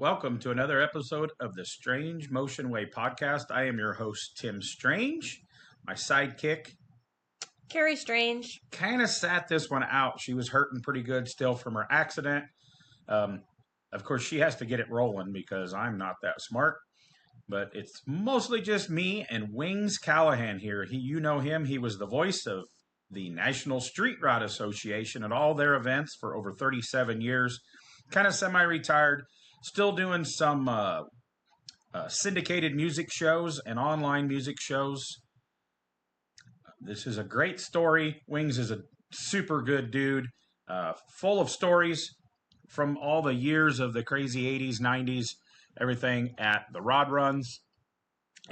Welcome to another episode of the Strange Motion Way podcast. I am your host, Tim Strange. My sidekick Carrie Strange. kind of sat this one out. She was hurting pretty good still from her accident. Of course, she has to get it rolling because I'm not that smart. But it's mostly just me and Wings Kalahan here. You know him. He was the voice of the National Street Rod Association at all their events for over 37 years. Kind of semi-retired. Still doing some syndicated music shows and online music shows. This is a great story. Wings is a super good dude, full of stories from all the years of the crazy 80s, 90s, everything at the rod runs,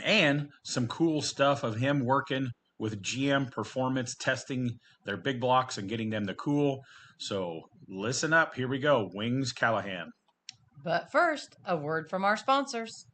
and some cool stuff of him working with GM Performance, testing their big blocks and getting them to cool. So listen up. Here we go. Wings Kalahan. But first, a word from our sponsors.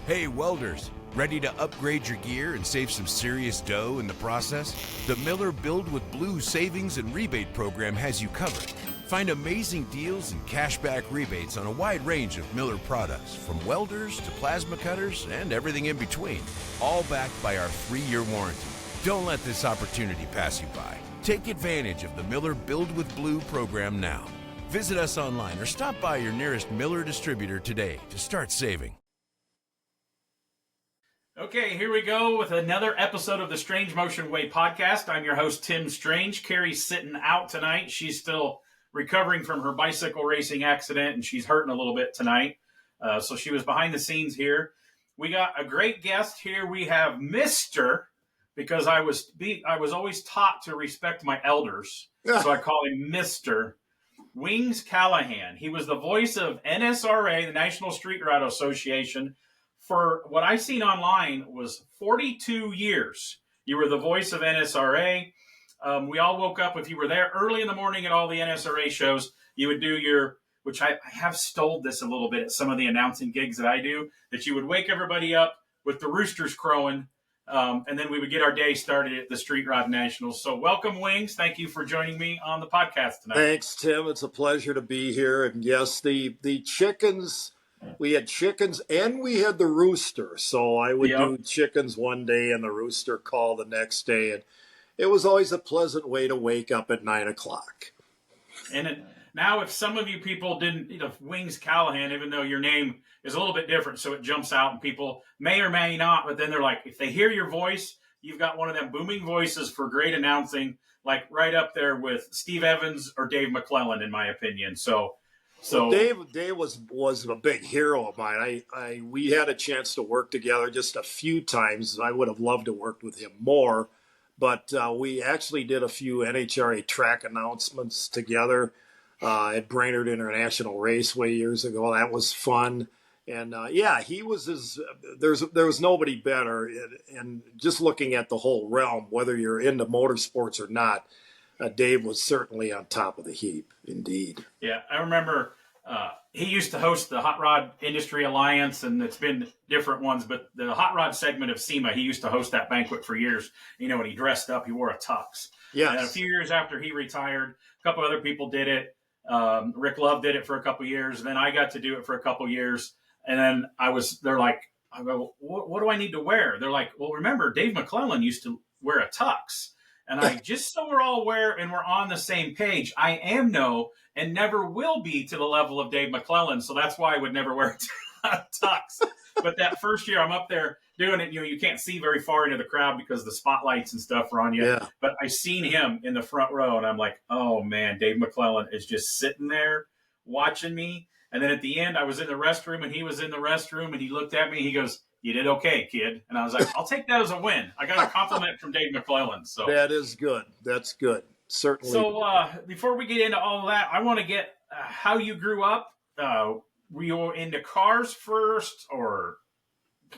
Hey welders, ready to upgrade your gear and save some serious dough in the process? The Miller Build with Blue Savings and Rebate Program has you covered. Find amazing deals and cashback rebates on a wide range of Miller products, from welders to plasma cutters and everything in between, all backed by our 3-year warranty. Don't let this opportunity pass you by. Take advantage of the Miller Build with Blue program now. Visit us online or stop by your nearest Miller distributor today to start saving. Okay, here we go with another episode of the Strange Motion Way podcast. I'm your host, Tim Strange. Carrie's sitting out tonight. She's still recovering from her bicycle racing accident, and she's hurting a little bit tonight. So she was behind the scenes here. We got a great guest here. We have Mr., because I was always taught to respect my elders, so I call him Mr. Wings Kalahan. He was the voice of NSRA, the National Street Rod Association, for what I've seen online was 42 years. You were the voice of NSRA. We all woke up, if you were there early in the morning at all the NSRA shows, you would do which I have stole this a little bit at some of the announcing gigs that I do, that you would wake everybody up with the roosters crowing, and then we would get our day started at the Street Rod Nationals. So welcome, Wings. Thank you for joining me on the podcast tonight. Thanks, Tim. It's a pleasure to be here. And yes, the chickens, we had chickens and we had the rooster. So I would do chickens one day and the rooster call the next day. And it was always a pleasant way to wake up at 9 o'clock. And now, if some of you people didn't, Wings Kalahan, even though your name is a little bit different, so it jumps out and people may or may not, but then they're like, if they hear your voice, you've got one of them booming voices for great announcing, like right up there with Steve Evans or Dave McClellan, in my opinion. So Dave was a big hero of mine. We had a chance to work together just a few times. I would have loved to work with him more, but we actually did a few NHRA track announcements together at Brainerd International Raceway years ago. That was fun. And he was there was nobody better. And just looking at the whole realm, whether you're into motorsports or not, Dave was certainly on top of the heap, indeed. Yeah, I remember he used to host the Hot Rod Industry Alliance, and it's been different ones, but the Hot Rod segment of SEMA, he used to host that banquet for years. When he dressed up, he wore a tux. Yes. And a few years after he retired, a couple other people did it. Rick Love did it for a couple years, and then I got to do it for a couple years. And then I go, what do I need to wear? They're like, well, remember, Dave McClellan used to wear a tux. And just so we're all aware and we're on the same page, I am and never will be to the level of Dave McClellan. So that's why I would never wear a tux. But that first year I'm up there doing it, you can't see very far into the crowd because the spotlights and stuff are on you. Yeah. But I seen him in the front row and I'm like, oh man, Dave McClellan is just sitting there watching me. And then at the end, I was in the restroom and he was in the restroom and he looked at me. He goes, "You did okay, kid." And I was like, I'll take that as a win. I got a compliment from Dave McClellan. So that is good. That's good. Certainly. So before we get into all of that, I want to get how you grew up. Were you into cars first or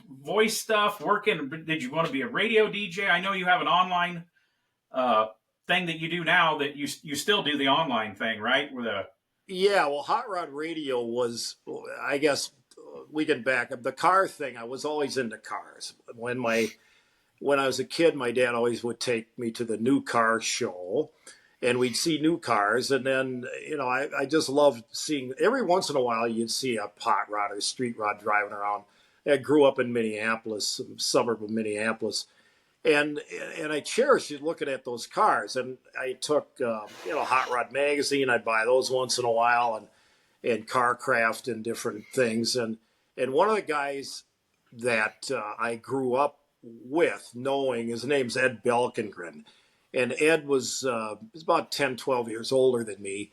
voice stuff, working? Did you want to be a radio DJ? I know you have an online thing that you do now that you still do the online thing, right? Yeah, well, Hot Rod Radio was, I guess, we can back up. The car thing, I was always into cars. When I was a kid, my dad always would take me to the new car show. and we'd see new cars. And then, I just loved seeing, every once in a while, you'd see a hot rod or street rod driving around. I grew up in Minneapolis, a suburb of Minneapolis. And I cherished looking at those cars. And I took, Hot Rod Magazine. I'd buy those once in a while, and CarCraft and different things. And one of the guys that I grew up with, knowing, his name's Ed Belkengren. And Ed was about 10, 12 years older than me.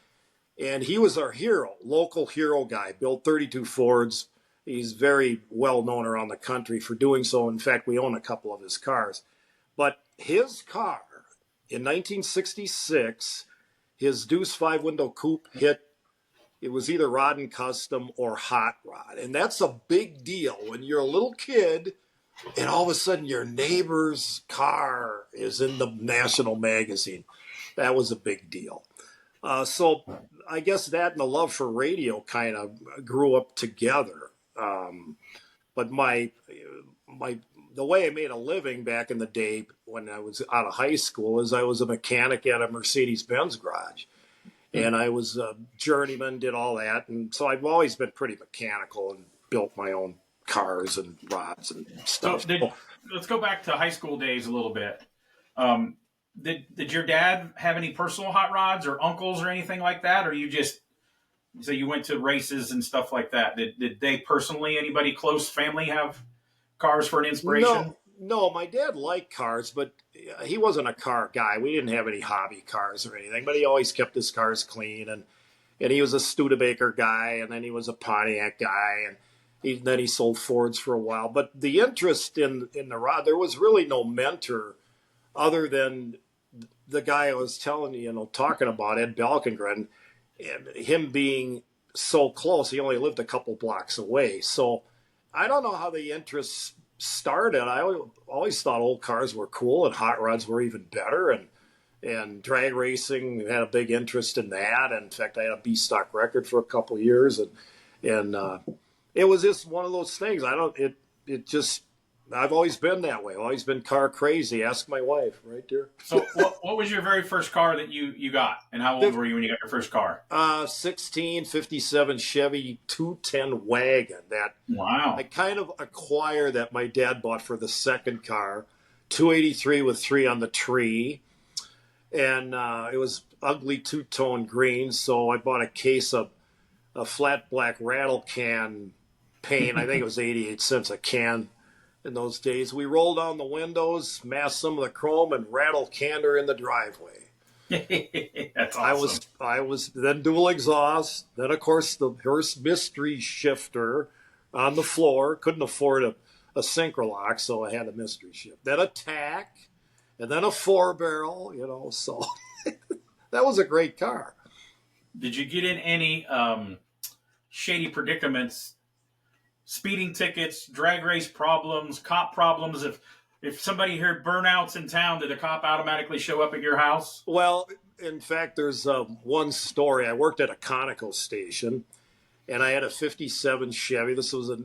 And he was our hero, local hero guy, built 32 Fords. He's very well known around the country for doing so. In fact, we own a couple of his cars. But his car, in 1966, his Deuce 5-window coupe hit, it was either Rod and Custom or Hot Rod. And that's a big deal when you're a little kid and all of a sudden your neighbor's car is in the national magazine. That was a big deal. So I guess that and the love for radio kind of grew up together. But the way I made a living back in the day when I was out of high school is I was a mechanic at a Mercedes-Benz garage. And I was a journeyman, did all that. And so I've always been pretty mechanical and built my own cars and rods and stuff. So let's go back to high school days a little bit. Did your dad have any personal hot rods or uncles or anything like that? Or you went to races and stuff like that? Did they personally, anybody close family, have cars for an inspiration? No, my dad liked cars, but he wasn't a car guy. We didn't have any hobby cars or anything, but he always kept his cars clean. And he was a Studebaker guy, and then he was a Pontiac guy, and then he sold Fords for a while. But the interest in the rod, there was really no mentor other than the guy I was telling you, talking about, Ed Belkengren, and him being so close. He only lived a couple blocks away. So I don't know how the interest started. I always thought old cars were cool and hot rods were even better, and drag racing had a big interest in that. And in fact, I had a B stock record for a couple of years, and it was just one of those things. I've always been that way. I've always been car crazy. Ask my wife, right there. So what was your very first car that you got, and how old were you when you got your first car? 57 Chevy 210 wagon. Wow. I kind of acquired that my dad bought for the second car, 283 with 3 on the tree. And it was ugly two-tone green, so I bought a case of a flat black rattle can paint. I think it was 88 cents a can in those days. We rolled down the windows, masked some of the chrome, and rattled candor in the driveway. That's awesome. I was then dual exhaust. Then, of course, the Hearst mystery shifter on the floor. Couldn't afford a Synchrolock, so I had a mystery shift. Then a tack, and then a 4-barrel, so that was a great car. Did you get in any shady predicaments, speeding tickets, drag race problems, cop problems? If somebody heard burnouts in town, did a cop automatically show up at your house? Well, in fact, there's one story. I worked at a Conoco station, and I had a 57 Chevy. This was a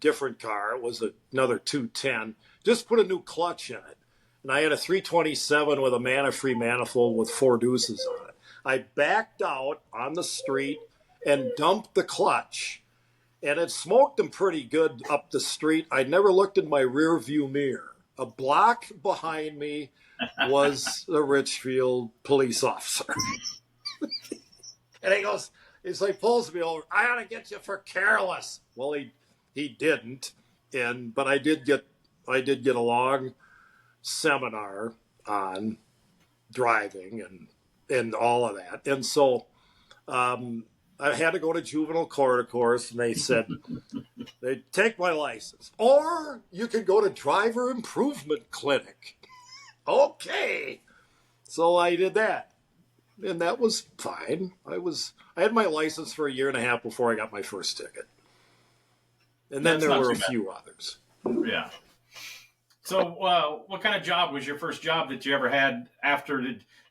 different car. It was another 210. Just put a new clutch in it. And I had a 327 with a mana-free manifold with 4 deuces on it. I backed out on the street and dumped the clutch. And it smoked them pretty good up the street. I never looked in my rear view mirror. A block behind me was the Richfield police officer. And he pulls me over. I ought to get you for careless. Well, he didn't. But I did get a long seminar on driving and all of that. And so I had to go to juvenile court, of course, and they said, they take my license. Or you can go to driver improvement clinic. Okay. So I did that. And that was fine. I had my license for 1.5 years before I got my first ticket. And then there were a few others. Yeah. So what kind of job was your first job that you ever had after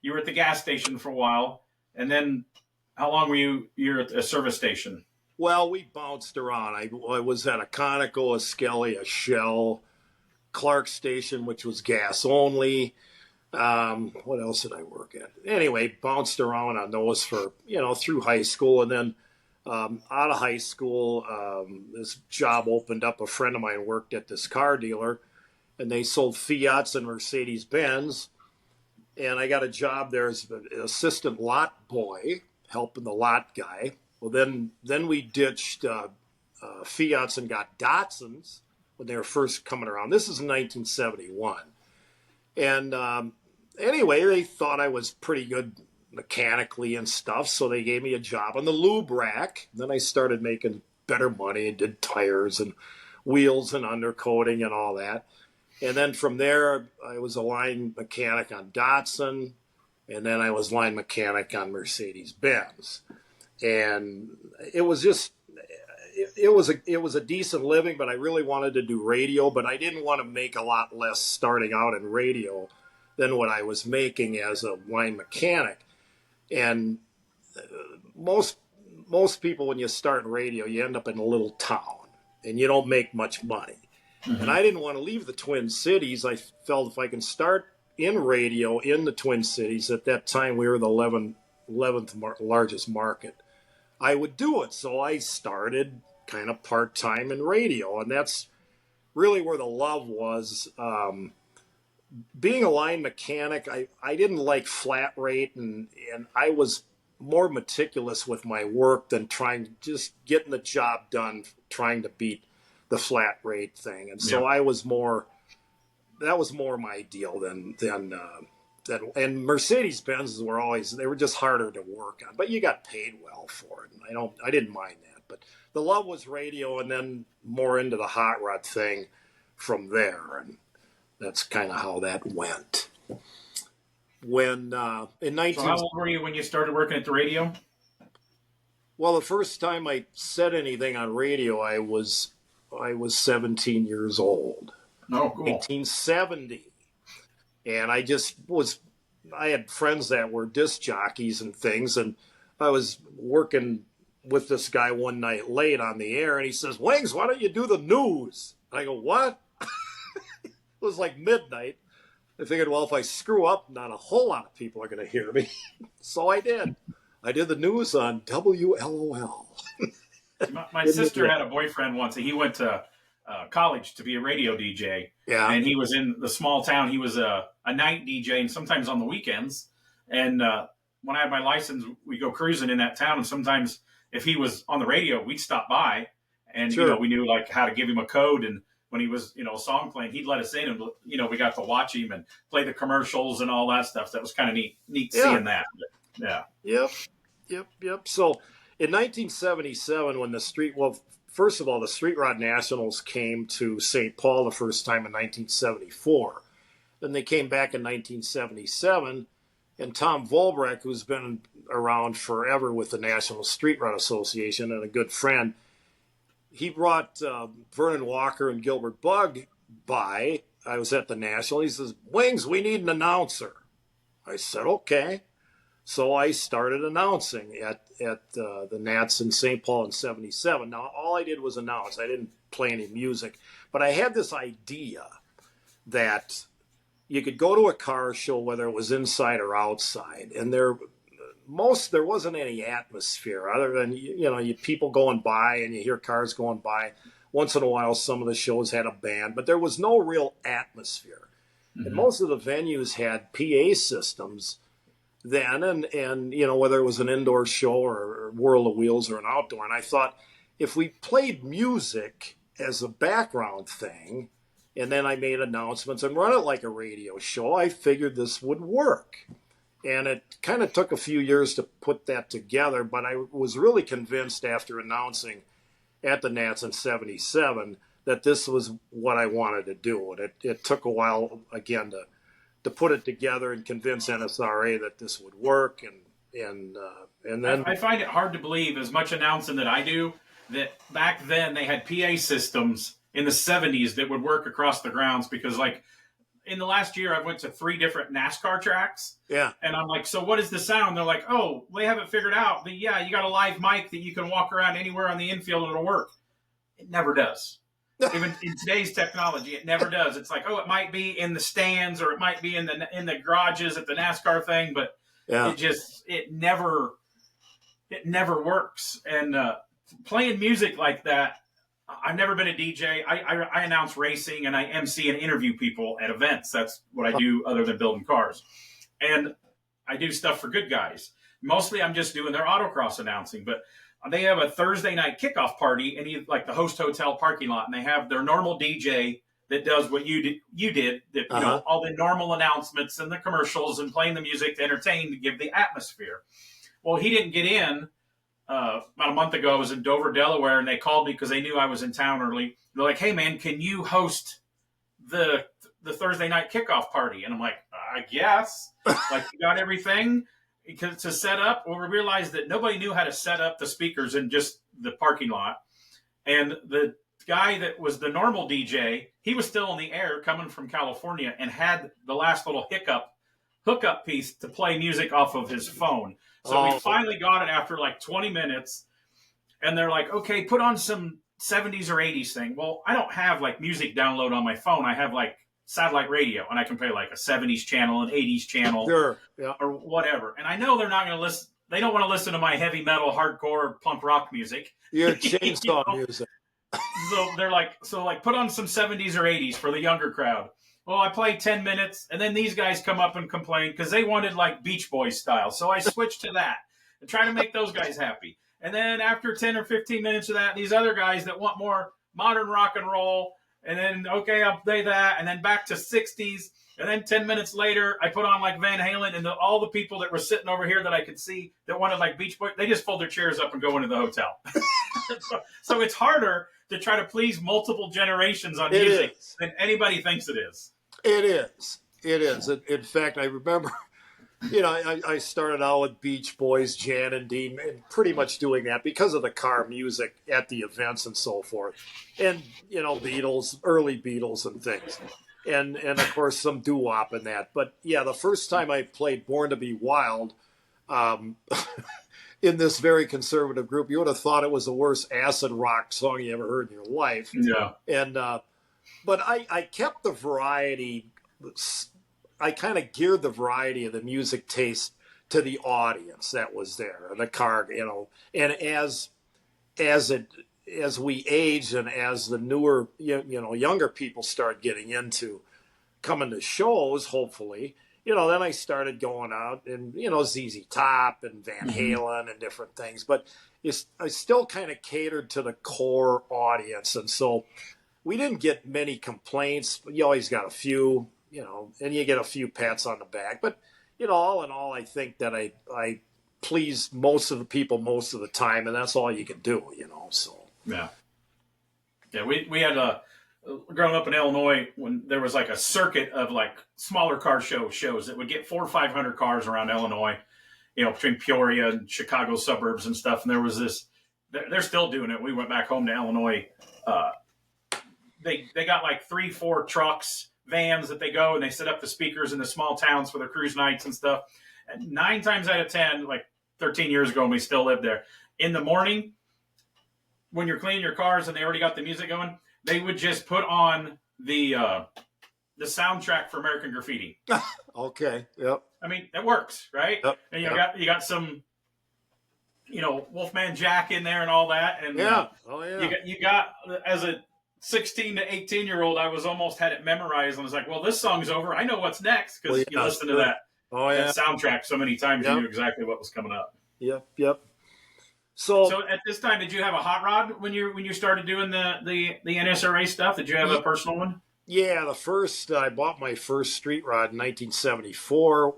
you were at the gas station for a while? And then how long were you're at a service station? Well, we bounced around. I was at a Conoco, a Skelly, a Shell, Clark Station, which was gas only. What else did I work at? Anyway, bounced around on those for, through high school. And then out of high school, this job opened up. A friend of mine worked at this car dealer, and they sold Fiats and Mercedes Benz. And I got a job there as an assistant lot boy, helping the lot guy. Well, then we ditched Fiats and got Datsuns when they were first coming around. This is 1971. And anyway, they thought I was pretty good mechanically and stuff, so they gave me a job on the lube rack. Then I started making better money and did tires and wheels and undercoating and all that. And then from there, I was a line mechanic on Datsun, and then I was line mechanic on Mercedes-Benz. And it was just, it was a decent living, but I really wanted to do radio, but I didn't want to make a lot less starting out in radio than what I was making as a line mechanic. And most people, when you start in radio, you end up in a little town and you don't make much money. Mm-hmm. And I didn't want to leave the Twin Cities. I felt if I can start in radio in the Twin Cities, at that time we were the 11th largest market, I would do it. So I started kind of part-time in radio, and that's really where the love was. Being a line mechanic, I didn't like flat rate, and I was more meticulous with my work than just getting the job done, trying to beat the flat rate thing. And so that was more my deal than and Mercedes-Benzes they were just harder to work on, but you got paid well for it. And I didn't mind that, but the love was radio, and then more into the hot rod thing from there. And that's kind of how that went. When in 19... So how old were you when you started working at the radio? Well, the first time I said anything on radio, I was 17 years old. Oh, cool. 1970. And I had friends that were disc jockeys and things, and I was working with this guy one night late on the air, and he says, "Wings, why don't you do the news?" And I go, "What?" It was like midnight. I figured, well, if I screw up, not a whole lot of people are going to hear me. So I did. I did the news on WLOL. My sister had a boyfriend once, and he went to college to be a radio DJ. Yeah. And he was in the small town. He was a night DJ, and sometimes on the weekends. And when I had my license, we go cruising in that town. And sometimes if he was on the radio, we'd stop by, and Sure. We knew like how to give him a code. And when he was a song playing, he'd let us in, and we got to watch him and play the commercials and all that stuff. That was kind of neat seeing that. But, yeah. Yep. So in 1977, when first of all, the Street Rod Nationals came to St. Paul the first time in 1974. Then they came back in 1977, and Tom Volbrecht, who's been around forever with the National Street Rod Association and a good friend, he brought Vernon Walker and Gilbert Bug by. I was at the National. He says, "Wings, we need an announcer." I said, "Okay." So I started announcing at the Nats in St. Paul in 77. Now, all I did was announce. I didn't play any music. But I had this idea that you could go to a car show, whether it was inside or outside, and there wasn't any atmosphere other than, you people going by and you hear cars going by. Once in a while, some of the shows had a band, but there was no real atmosphere. Mm-hmm. And most of the venues had PA systems then, and whether it was an indoor show or Whirl of Wheels or an outdoor. And I thought, if we played music as a background thing, and then I made announcements and run it like a radio show, I figured this would work. And it kind of took a few years to put that together, but I was really convinced after announcing at the Nats in 77 that this was what I wanted to do. And it took a while, again, to put it together and convince NSRA that this would work. And then I find it hard to believe, as much announcing that I do, that back then they had PA systems in the 70s that would work across the grounds, because like in the last year, I went to 3 different NASCAR tracks. Yeah. And I'm like, so what is the sound? They're like, oh, they haven't figured out. But yeah, you got a live mic that you can walk around anywhere on the infield and it'll work. It never does. Even in today's technology, it never does. It's like, oh, it might be in the stands or it might be in the garages at the NASCAR thing, but Yeah. it never works. And playing music like that, I've never been a DJ. I announce racing and I MC and interview people at events. That's what I do other than building cars. And I do stuff for good guys. Mostly I'm just doing their autocross announcing, but they have a Thursday night kickoff party in like the Host Hotel parking lot, and they have their normal DJ that does what you did, that, you know, all the normal announcements and the commercials and playing the music to entertain, to give the atmosphere. Well, he didn't get in about a month ago. I was in Dover, Delaware, and they called me because they knew I was in town early. They're like, hey, man, can you host the Thursday night kickoff party? And I'm like, I guess. Like, you got everything to set up? Well, we realized that nobody knew how to set up the speakers in just the parking lot. And the guy that was the normal DJ, he was still in the air coming from California and had the last little hookup piece to play music off of his phone. So we finally got it after like 20 minutes. And they're like, okay, put on some 70s or 80s thing. Well, I don't have like music download on my phone. I have like satellite radio, and I can play like a 70s channel, an 80s channel, Sure. Yeah. or whatever. And I know they're not going to listen. They don't want to listen to my heavy metal, hardcore, punk rock music. Your chainsaw music. So they're like, put on some 70s or 80s for the younger crowd. Well, I play 10 minutes, and then these guys come up and complain because they wanted like Beach Boys style. So I switched to that and try to make those guys happy. And then after 10 or 15 minutes of that, these other guys that want more modern rock and roll, and then, okay, I'll play that, and then back to 60s. And then 10 minutes later, I put on like Van Halen, and all the people that were sitting over here that I could see that wanted like Beach Boys, they just fold their chairs up and go into the hotel. So it's harder to try to please multiple generations on music than anybody thinks it is. It is. It is. In fact, I remember, you know, I started out with Beach Boys, Jan and Dean, and pretty much doing that because of the car music at the events and so forth. And, you know, Beatles, early Beatles and things. And of course, some doo-wop in that. But, yeah, the first time I played Born to Be Wild in this very conservative group, you would have thought it was the worst acid rock song you ever heard in your life. Yeah. And but I kept the variety. I kind of geared the variety of the music taste to the audience that was there, the car, you know. And as we aged and as the newer, you know, younger people start getting into coming to shows, hopefully, you know, then I started going out and, you know, ZZ Top and Van Halen and different things. But I still kind of catered to the core audience, and so we didn't get many complaints. You always got a few, you know, and you get a few pats on the back. But, you know, all in all, I think that I pleased most of the people most of the time, and that's all you can do, you know. So yeah, we had growing up in Illinois when there was like a circuit of like smaller car shows that would get 400 or 500 cars around Illinois, you know, between Peoria and Chicago suburbs and stuff. And there was this, they're still doing it. We went back home to Illinois. They got like 3-4 trucks, vans that they go and they set up the speakers in the small towns for their cruise nights and stuff. And 9 times out of 10, like 13 years ago, when we still lived there, in the morning, when you're cleaning your cars and they already got the music going, they would just put on the soundtrack for American Graffiti. Okay. Yep. I mean, it works, right? Yep. And you got some, you know, Wolfman Jack in there and all that. And yeah. You got as a 16 to 18-year-old, I was almost had it memorized and was like, well, this song's over. I know what's next because you listen to that soundtrack so many times, you knew exactly what was coming up. Yep. So at this time, did you have a hot rod when you started doing the NSRA stuff? Did you have a personal one? Yeah, I bought my first street rod in 1974.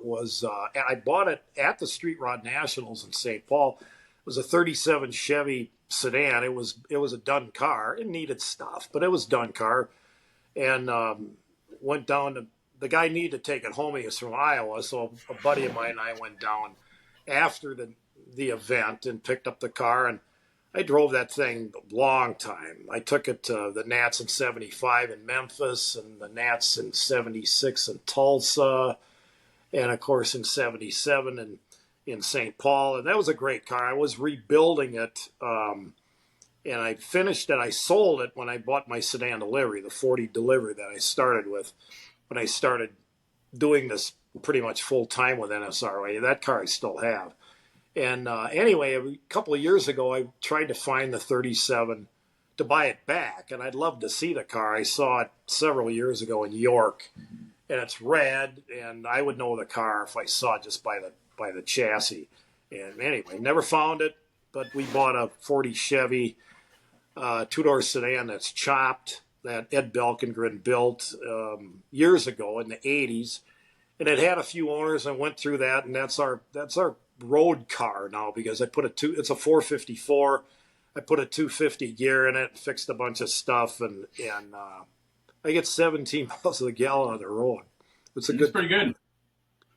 I bought it at the Street Rod Nationals in St. Paul. It was a 37 Chevy sedan. It was a done car. It needed stuff, but it was done car. And went down to, the guy needed to take it home. He was from Iowa, so a buddy of mine and I went down after the event and picked up the car, and I drove that thing a long time. I took it to the Nats in 75 in Memphis and the Nats in 76 in Tulsa, and of course in 77 in St. Paul. And that was a great car. I was rebuilding it, and I finished it. I sold it when I bought my sedan delivery, the 40 delivery that I started with when I started doing this pretty much full time with NSRA. That car I still have. And anyway, a couple of years ago, I tried to find the 37 to buy it back, and I'd love to see the car. I saw it several years ago in York, and it's red, and I would know the car if I saw it just by the chassis. And anyway, never found it, but we bought a 40 Chevy two-door sedan that's chopped that Ed Belkengren built years ago in the 80s, and it had a few owners. I went through that, and that's our road car now, because it's a 454. I put a 250 gear in it, fixed a bunch of stuff, and I get 17 miles to the gallon on the road. It's pretty good.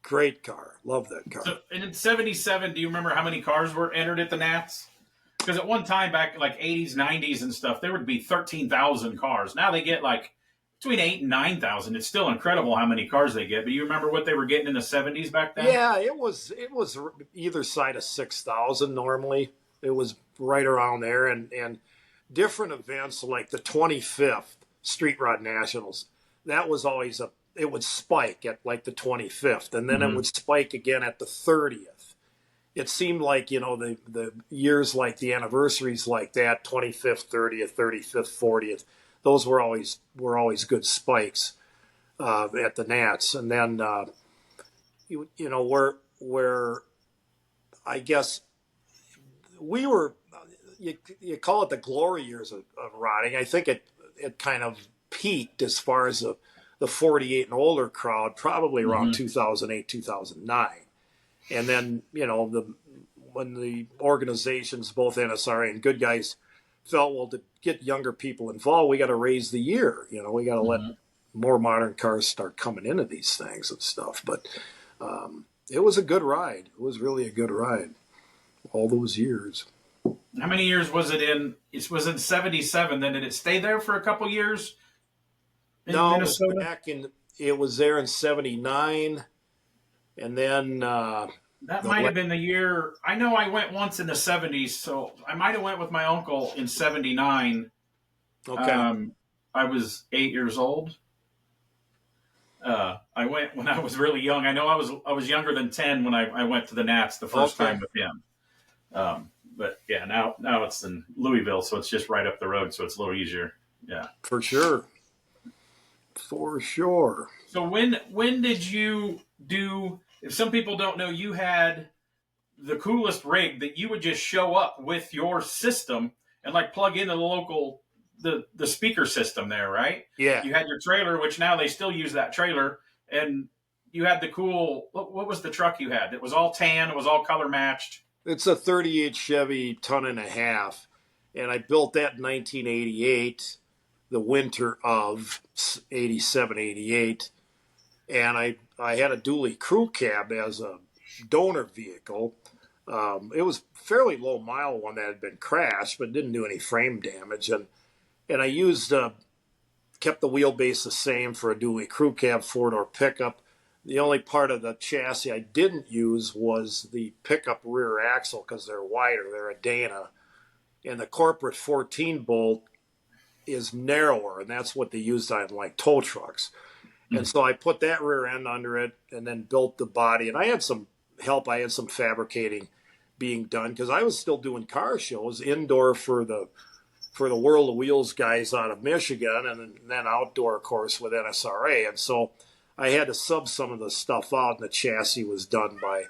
Great car. Love that car. So, and in 77, do you remember how many cars were entered at the Nats? Because at one time back like 80s, 90s and stuff, there would be 13,000 cars. Now they get like between 8,000 and 9,000. It's still incredible how many cars they get. But you remember what they were getting in the 70s back then? Yeah, it was either side of 6,000 normally. It was right around there, and different events like the 25th Street Rod Nationals. That was always it would spike at like the 25th, and then it would spike again at the 30th. It seemed like, the years like the anniversaries like that, 25th, 30th, 35th, 40th, those were always good spikes at the Nats. And then, where I guess we were, you call it the glory years of rodding. I think it kind of peaked as far as the 48 and older crowd, probably around 2008, 2009. And then, when the organizations, both NSRA and Good Guys, felt, well, to get younger people involved, we got to raise the year. We got to let more modern cars start coming into these things and stuff. But it was a good ride. It was really a good ride all those years. How many years was it in? It was in 77. Then did it stay there for a couple years? No, it was there in 79. And then that might have been the year. I know I went once in the 70s, so I might have went with my uncle in 79. Okay. I was 8 years old. I went when I was really young. I know I was younger than 10 when I went to the Nats the first time with him. But yeah, now it's in Louisville, so it's just right up the road, so it's a little easier. Yeah, for sure. So when did you do? If some people don't know, you had the coolest rig that you would just show up with your system and like plug into the local the speaker system there, right? Yeah. You had your trailer, which now they still use that trailer, and you had the cool. What was the truck you had? It was all tan. It was all color matched. It's a 38 Chevy 1.5 tons, and I built that in 1988, the winter of 87, 88. And I had a dually crew cab as a donor vehicle. It was fairly low mile one that had been crashed, but didn't do any frame damage. And I used, kept the wheelbase the same for a dually crew cab 4-door pickup. The only part of the chassis I didn't use was the pickup rear axle because they're wider. They're a Dana. And the corporate 14 bolt is narrower, and that's what they used on like tow trucks. And so I put that rear end under it and then built the body. And I had some help. I had some fabricating being done because I was still doing car shows indoor for the World of Wheels guys out of Michigan, and then outdoor, of course, with NSRA. And so I had to sub some of the stuff out, and the chassis was done by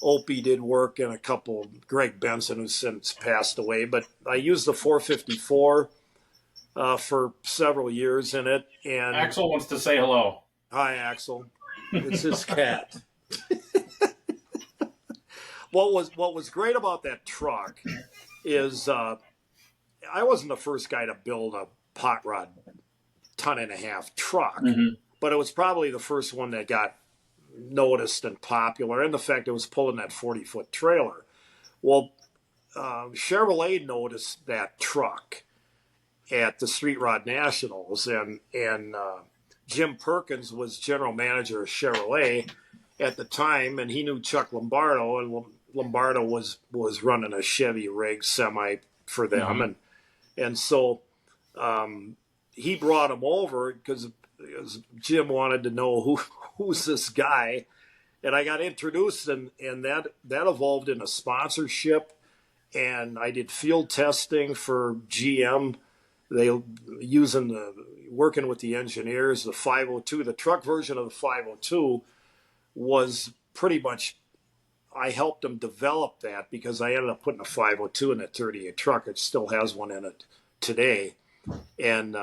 Opie did work, and a couple, Greg Benson, who's since passed away. But I used the 454 for several years in it. And Axel wants to say hello. Hi, Axel. It's his cat. What was great about that truck is I wasn't the first guy to build a pot rod 1.5 ton truck, but it was probably the first one that got noticed and popular, and the fact it was pulling that 40-foot trailer. Well, Chevrolet noticed that truck at the Street Rod Nationals, and Jim Perkins was general manager of Chevrolet at the time, and he knew Chuck Lombardo, and Lombardo was running a Chevy rig semi for them, And so he brought him over because Jim wanted to know who's this guy. And I got introduced, and that evolved into sponsorship. And I did field testing for GM. They working with the engineers. The 502, the truck version of the 502 was pretty much, I helped them develop that because I ended up putting a 502 in that 38 truck. It still has one in it today. And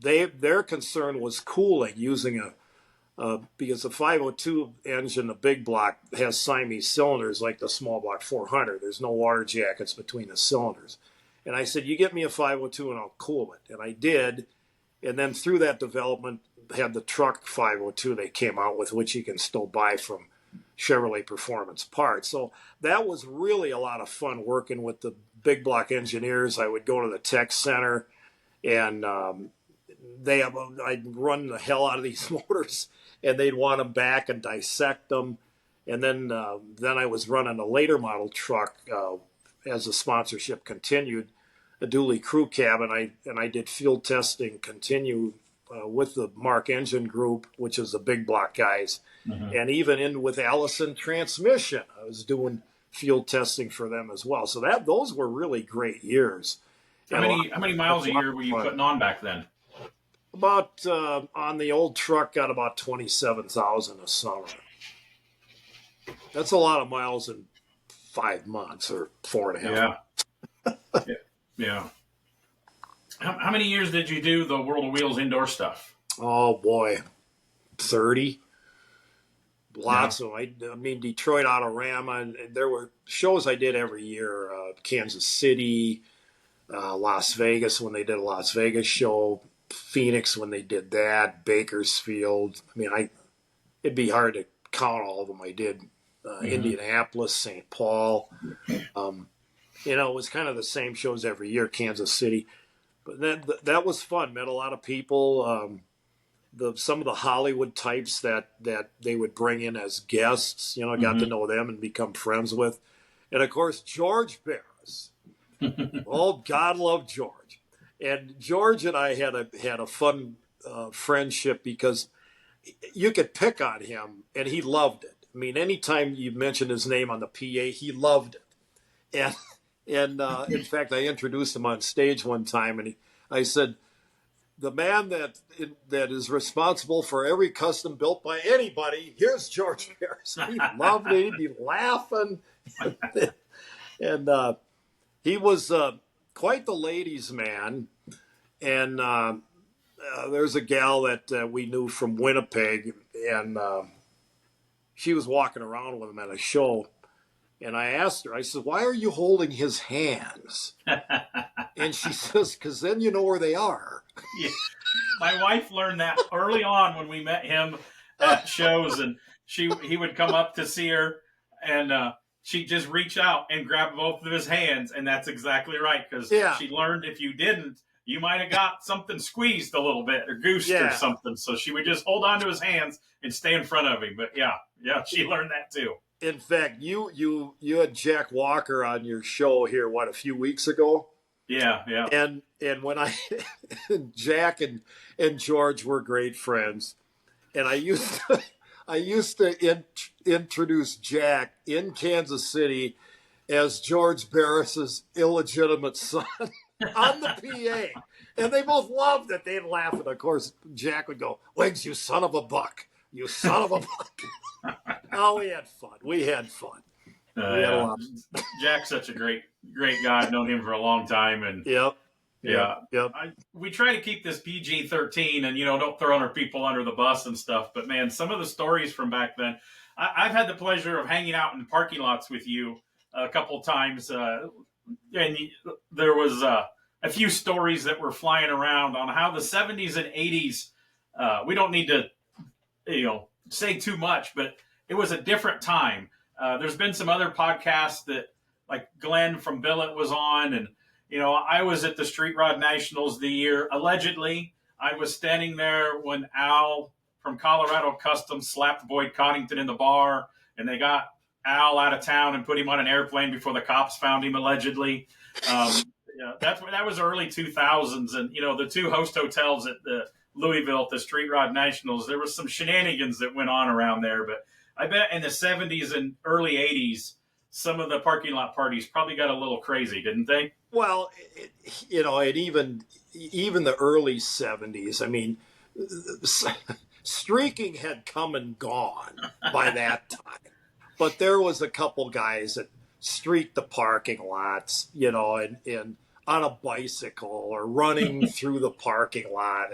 their concern was cooling using because the 502 engine, the big block, has Siamese cylinders like the small block 400. There's no water jackets between the cylinders. And I said, you get me a 502 and I'll cool it. And I did. And then through that development, had the truck 502 they came out with, which you can still buy from Chevrolet Performance Parts. So that was really a lot of fun working with the big block engineers. I would go to the tech center, and I'd run the hell out of these motors, and they'd want them back and dissect them. And then I was running a later model truck as the sponsorship continued, a dually crew cab, and I did field testing continue with the Mark Engine Group, which is the big block guys, and even in with Allison Transmission, I was doing field testing for them as well. So those were really great years. How many miles a year were you putting on back then? About on the old truck, got about 27,000 a summer. That's a lot of miles in 5 months or 4.5 months. Yeah. How many years did you do the World of Wheels indoor stuff? Oh boy, 30. Lots of. I mean, Detroit Autorama, and there were shows I did every year. Kansas City, Las Vegas when they did a Las Vegas show. Phoenix when they did that, Bakersfield. I mean, it'd be hard to count all of them. I did Indianapolis, St. Paul. It was kind of the same shows every year, Kansas City. But that was fun. Met a lot of people. Some of the Hollywood types that they would bring in as guests, got to know them and become friends with. And, of course, George Barris. Oh, God love George. And George and I had a fun friendship because you could pick on him, and he loved it. I mean, anytime you mentioned his name on the PA, he loved it. And in fact, I introduced him on stage one time, and I said, the man that is responsible for every custom built by anybody, here's George Barris. He loved it. He'd be laughing. And he was quite the ladies' man. And there's a gal that we knew from Winnipeg, and she was walking around with him at a show. And I asked her, I said, why are you holding his hands? And she says, because then you know where they are. Yeah. My wife learned that early on when we met him at shows, and he would come up to see her, and she'd just reach out and grab both of his hands, and that's exactly right, because she learned if you didn't, you might have got something squeezed a little bit or goosed or something. So she would just hold on to his hands and stay in front of him. But yeah, she learned that too. In fact, you had Jack Walker on your show here, a few weeks ago? Yeah. And when Jack and George were great friends, and I used to introduce Jack in Kansas City as George Barris's illegitimate son on the PA, and they both loved it. They'd laugh, and of course Jack would go, "Wiggs, you son of a buck, you son of a buck." Oh, we had fun. Jack's such a great guy. I've known him for a long time, and Yep. We try to keep this PG-13 and, don't throw other people under the bus and stuff. But, man, some of the stories from back then, I've had the pleasure of hanging out in parking lots with you a couple times. And there was a few stories that were flying around on how the 70s and 80s, we don't need to, say too much, but it was a different time. There's been some other podcasts that, like Glenn from Billet was on, and I was at the Street Rod Nationals the year, allegedly, I was standing there when Al from Colorado Customs slapped Boyd Coddington in the bar, and they got Al out of town and put him on an airplane before the cops found him, allegedly. Yeah, that was early 2000s, and the two host hotels at the Louisville at the Street Rod Nationals, there was some shenanigans that went on around there. But I bet in the 70s and early 80s, some of the parking lot parties probably got a little crazy, didn't they? Well, and even the early 70s. I mean, streaking had come and gone by that time, but there was a couple guys that streaked the parking lots, and on a bicycle or running through the parking lot,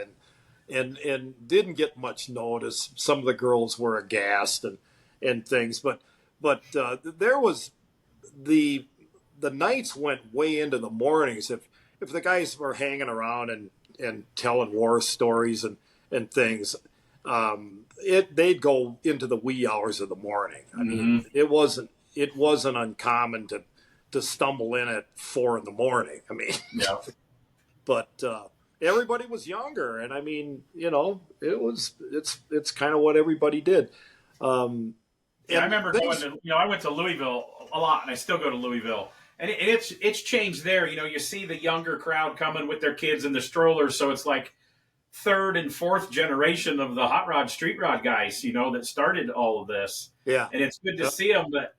and didn't get much notice. Some of the girls were aghast and things, but there was the nights went way into the mornings. If the guys were hanging around and telling war stories and things, they'd go into the wee hours of the morning. I mean, it wasn't uncommon to stumble in at 4 a.m. I mean, Yeah. but everybody was younger, and I mean, it's kind of what everybody did. Yeah, I remember going to, I went to Louisville a lot, and I still go to Louisville. And it's changed there. You see the younger crowd coming with their kids in the strollers, so it's like third and fourth generation of the hot rod, street rod guys, that started all of this. Yeah. And it's good to see them. But,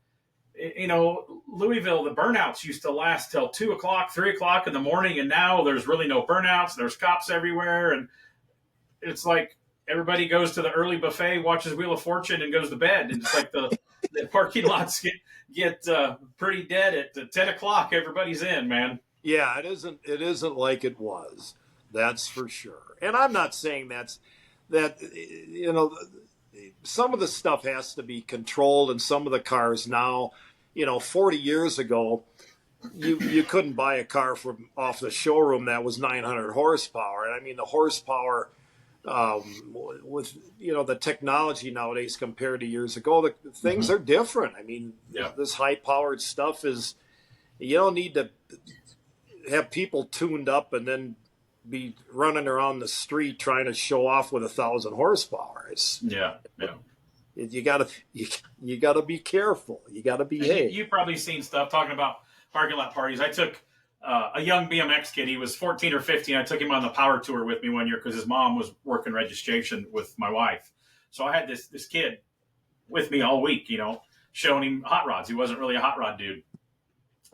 Louisville, the burnouts used to last till 2 o'clock, 3 o'clock in the morning, and now there's really no burnouts. There's cops everywhere, and it's like everybody goes to the early buffet, watches Wheel of Fortune, and goes to bed. And it's like the parking lots get pretty dead at 10 o'clock. Everybody's in, man. Yeah, it isn't like it was. That's for sure. And I'm not saying that some of the stuff has to be controlled, and some of the cars now, 40 years ago, you couldn't buy a car from off the showroom that was 900 horsepower. And I mean, the horsepower with the technology nowadays compared to years ago, the things are different. I mean, this high powered stuff you don't need to have people tuned up and then be running around the street trying to show off with 1,000 horsepower. You gotta be careful. You gotta behave. You've probably seen stuff talking about parking lot parties. I took a young BMX kid. He was 14 or 15. I took him on the power tour with me one year because his mom was working registration with my wife. So I had this kid with me all week, showing him hot rods. He wasn't really a hot rod dude.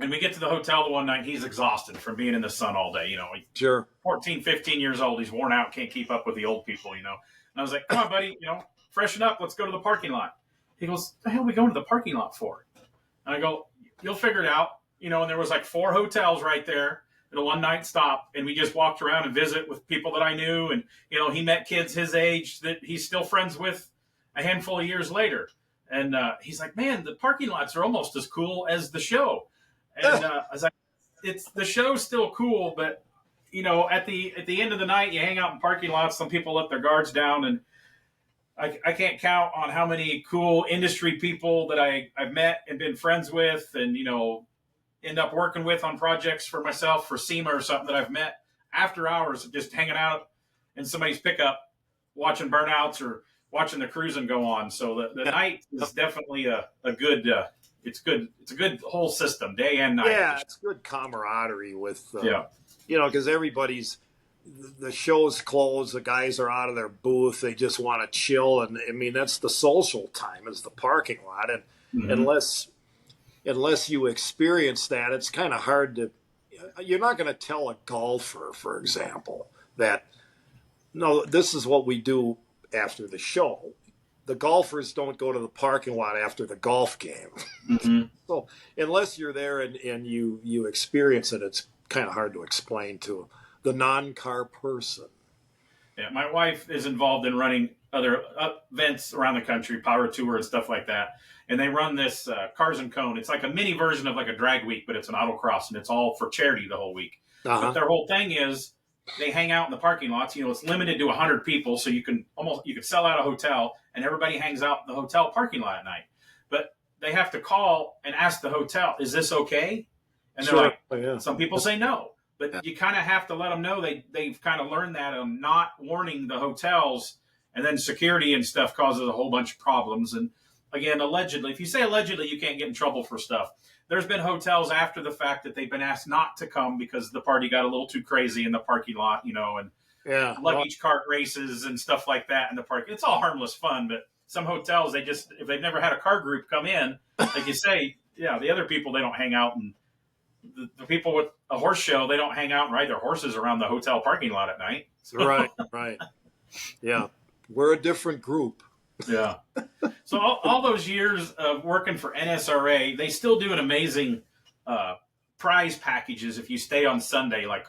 And we get to the hotel the one night. He's exhausted from being in the sun all day. Sure. 14, 15 years old. He's worn out. Can't keep up with the old people, And I was like, come on, buddy, freshen up. Let's go to the parking lot. He goes, the hell are we going to the parking lot for? And I go, you'll figure it out. And there was like 4 hotels right there at a one night stop. And we just walked around and visit with people that I knew. And, he met kids his age that he's still friends with a handful of years later. And he's like, man, the parking lots are almost as cool as the show. And I was like, the show's still cool, but at the end of the night, you hang out in parking lots. Some people let their guards down, and I can't count on how many cool industry people that I've met and been friends with, and end up working with on projects for myself for SEMA or something that I've met after hours of just hanging out in somebody's pickup, watching burnouts or watching the cruising go on. So the night is definitely a good. It's good. It's a good whole system, day and night. Yeah, it's good camaraderie with, because the show's closed, the guys are out of their booth, they just want to chill, and I mean that's the social time is the parking lot, and unless you experience that, it's kind of hard to. You're not going to tell a golfer, for example, that no, this is what we do after the show. The golfers don't go to the parking lot after the golf game. Mm-hmm. So unless you're there and you experience it, it's kind of hard to explain to the non-car person. Yeah, my wife is involved in running other events around the country, power tour and stuff like that. And they run this Cars and Cone. It's like a mini version of like a drag week, but it's an autocross, and it's all for charity the whole week. But their whole thing is they hang out in the parking lots. It's limited to 100 people, so you could sell out a hotel, and everybody hangs out in the hotel parking lot at night. But they have to call and ask the hotel, "Is this okay?" And they're like, some people say no, but you kind of have to let them know they've kind of learned that not warning the hotels, and then security and stuff causes a whole bunch of problems. And again, allegedly, if you say allegedly, you can't get in trouble for stuff. There's been hotels after the fact that they've been asked not to come because the party got a little too crazy in the parking lot, and Yeah. luggage cart races and stuff like that in the park. It's all harmless fun, but some hotels, if they've never had a car group come in, like you say, yeah, the other people, they don't hang out, and the people with a horse show, they don't hang out and ride their horses around the hotel parking lot at night. So, Right. Yeah. We're a different group. yeah. So all those years of working for NSRA, they still do an amazing prize packages if you stay on Sunday, like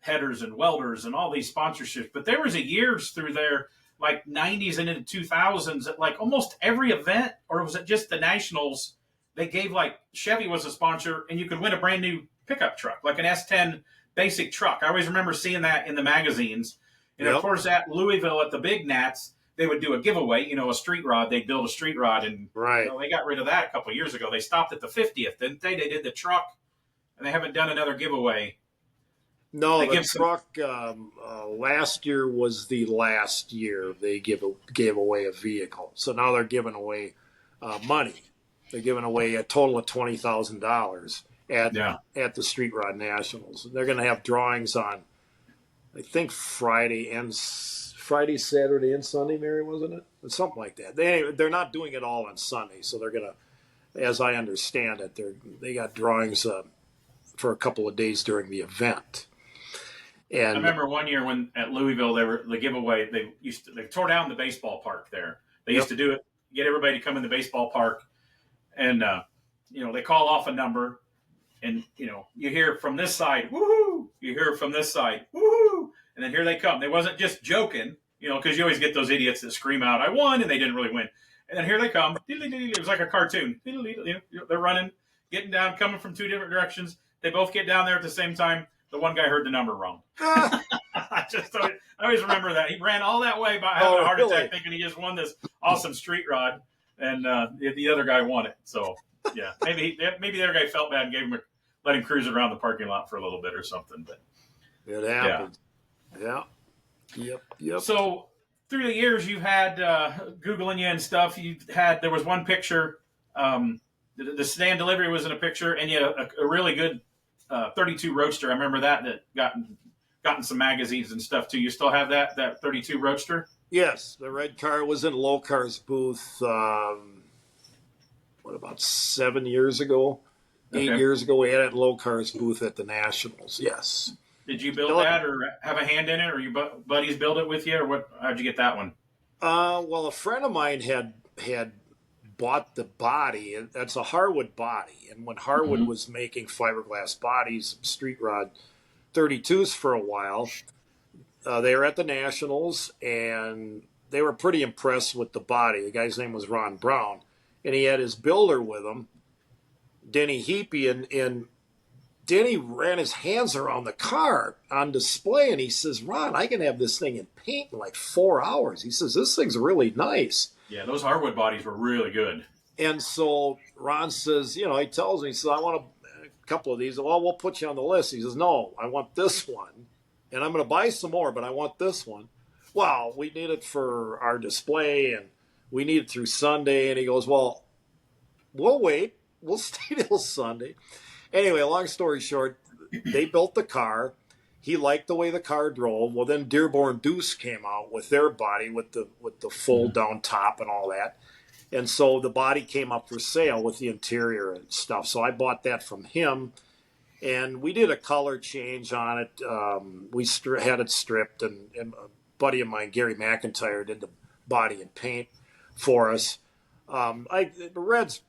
headers and welders and all these sponsorships. But there was a years through there, like 90s and into 2000s, at like almost every event, or was it just the Nationals, they gave, like, Chevy was a sponsor, and you could win a brand new pickup truck, like an S10 basic truck. I always remember seeing that in the magazines. And Of course, at Louisville at the Big Nats, they would do a giveaway, a street rod. They'd build a street rod, and they got rid of that a couple of years ago. They stopped at the 50th, didn't they? They did the truck, and they haven't done another giveaway. No, the truck last year was the last year they gave away a vehicle. So now they're giving away money. They're giving away a total of $20,000 at the Street Rod Nationals. They're going to have drawings on, I think, Friday, Saturday, and Sunday, Mary, wasn't it? Something like that. They're not doing it all on Sunday, so they're going to, as I understand it, they got drawings for a couple of days during the event. And I remember one year when at Louisville, the giveaway, they tore down the baseball park there. They used to do it, get everybody to come in the baseball park, and they call off a number, and you hear from this side, woohoo! You hear from this side, woohoo! And then here they come. They wasn't just joking, because you always get those idiots that scream out, "I won," and they didn't really win. And then here they come. It was like a cartoon. They're running, getting down, coming from two different directions. They both get down there at the same time. The one guy heard the number wrong. I always remember that. He ran all that way by having a heart attack thinking he just won this awesome street rod, and the other guy won it. So, yeah, maybe the other guy felt bad and let him cruise around the parking lot for a little bit or something. But it happened. Yeah. Yep. So, through the years, you've had, Googling you and stuff, there was one picture, the sedan delivery was in a picture, and you had a really good 32 Roadster. I remember that gotten some magazines and stuff too. You still have that 32 Roadster? Yes, the red car was in Locar's booth. About 7 years ago, 8 years ago? We had it in Locar's booth at the Nationals. Yes. Did you build that, or have a hand in it, or your buddies build it with you, or what? How'd you get that one? Well, a friend of mine had bought the body. That's a Harwood body, and when Harwood was making fiberglass bodies, street rod 32s for a while, they were at the Nationals, and they were pretty impressed with the body. The guy's name was Ron Brown, and he had his builder with him, Denny Heapy, and Denny ran his hands around the car on display, and he says, "Ron, I can have this thing in paint in like 4 hours." He says, "This thing's really nice." Yeah, those Harwood bodies were really good. And so Ron says, he tells me, he says, "I want a couple of these." "Well, we'll put you on the list." He says, "No, I want this one. And I'm going to buy some more, but I want this one." "Well, we need it for our display, and we need it through Sunday." And he goes, "Well, we'll wait. We'll stay till Sunday." Anyway, long story short, they built the car. He liked the way the car drove. Well, then Dearborn Deuce came out with their body with the fold down top and all that. And so the body came up for sale with the interior and stuff. So I bought that from him, and we did a color change on it. We had it stripped, and a buddy of mine, Gary McIntyre, did the body and paint for us. Red's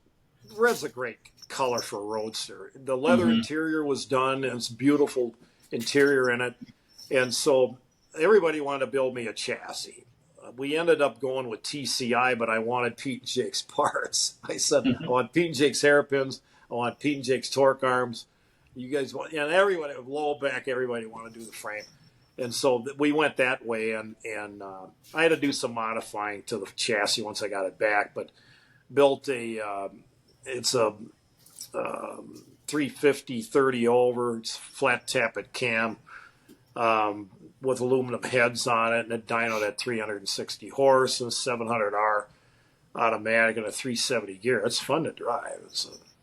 a great color for a Roadster. The leather interior was done, and it's beautiful interior in it. And so everybody wanted to build me a chassis. We ended up going with TCI, but I wanted Pete and Jake's parts. I said, "I want Pete and Jake's hairpins. I want Pete and Jake's torque arms. You guys want," and everybody, low back, everybody wanted to do the frame. And so we went that way, and I had to do some modifying to the chassis once I got it back, but built it's a 350 30 over. It's flat tappet cam with aluminum heads on it, and a dyno that 360 horse and 700R. automatic and a 370 gear. It's fun to drive.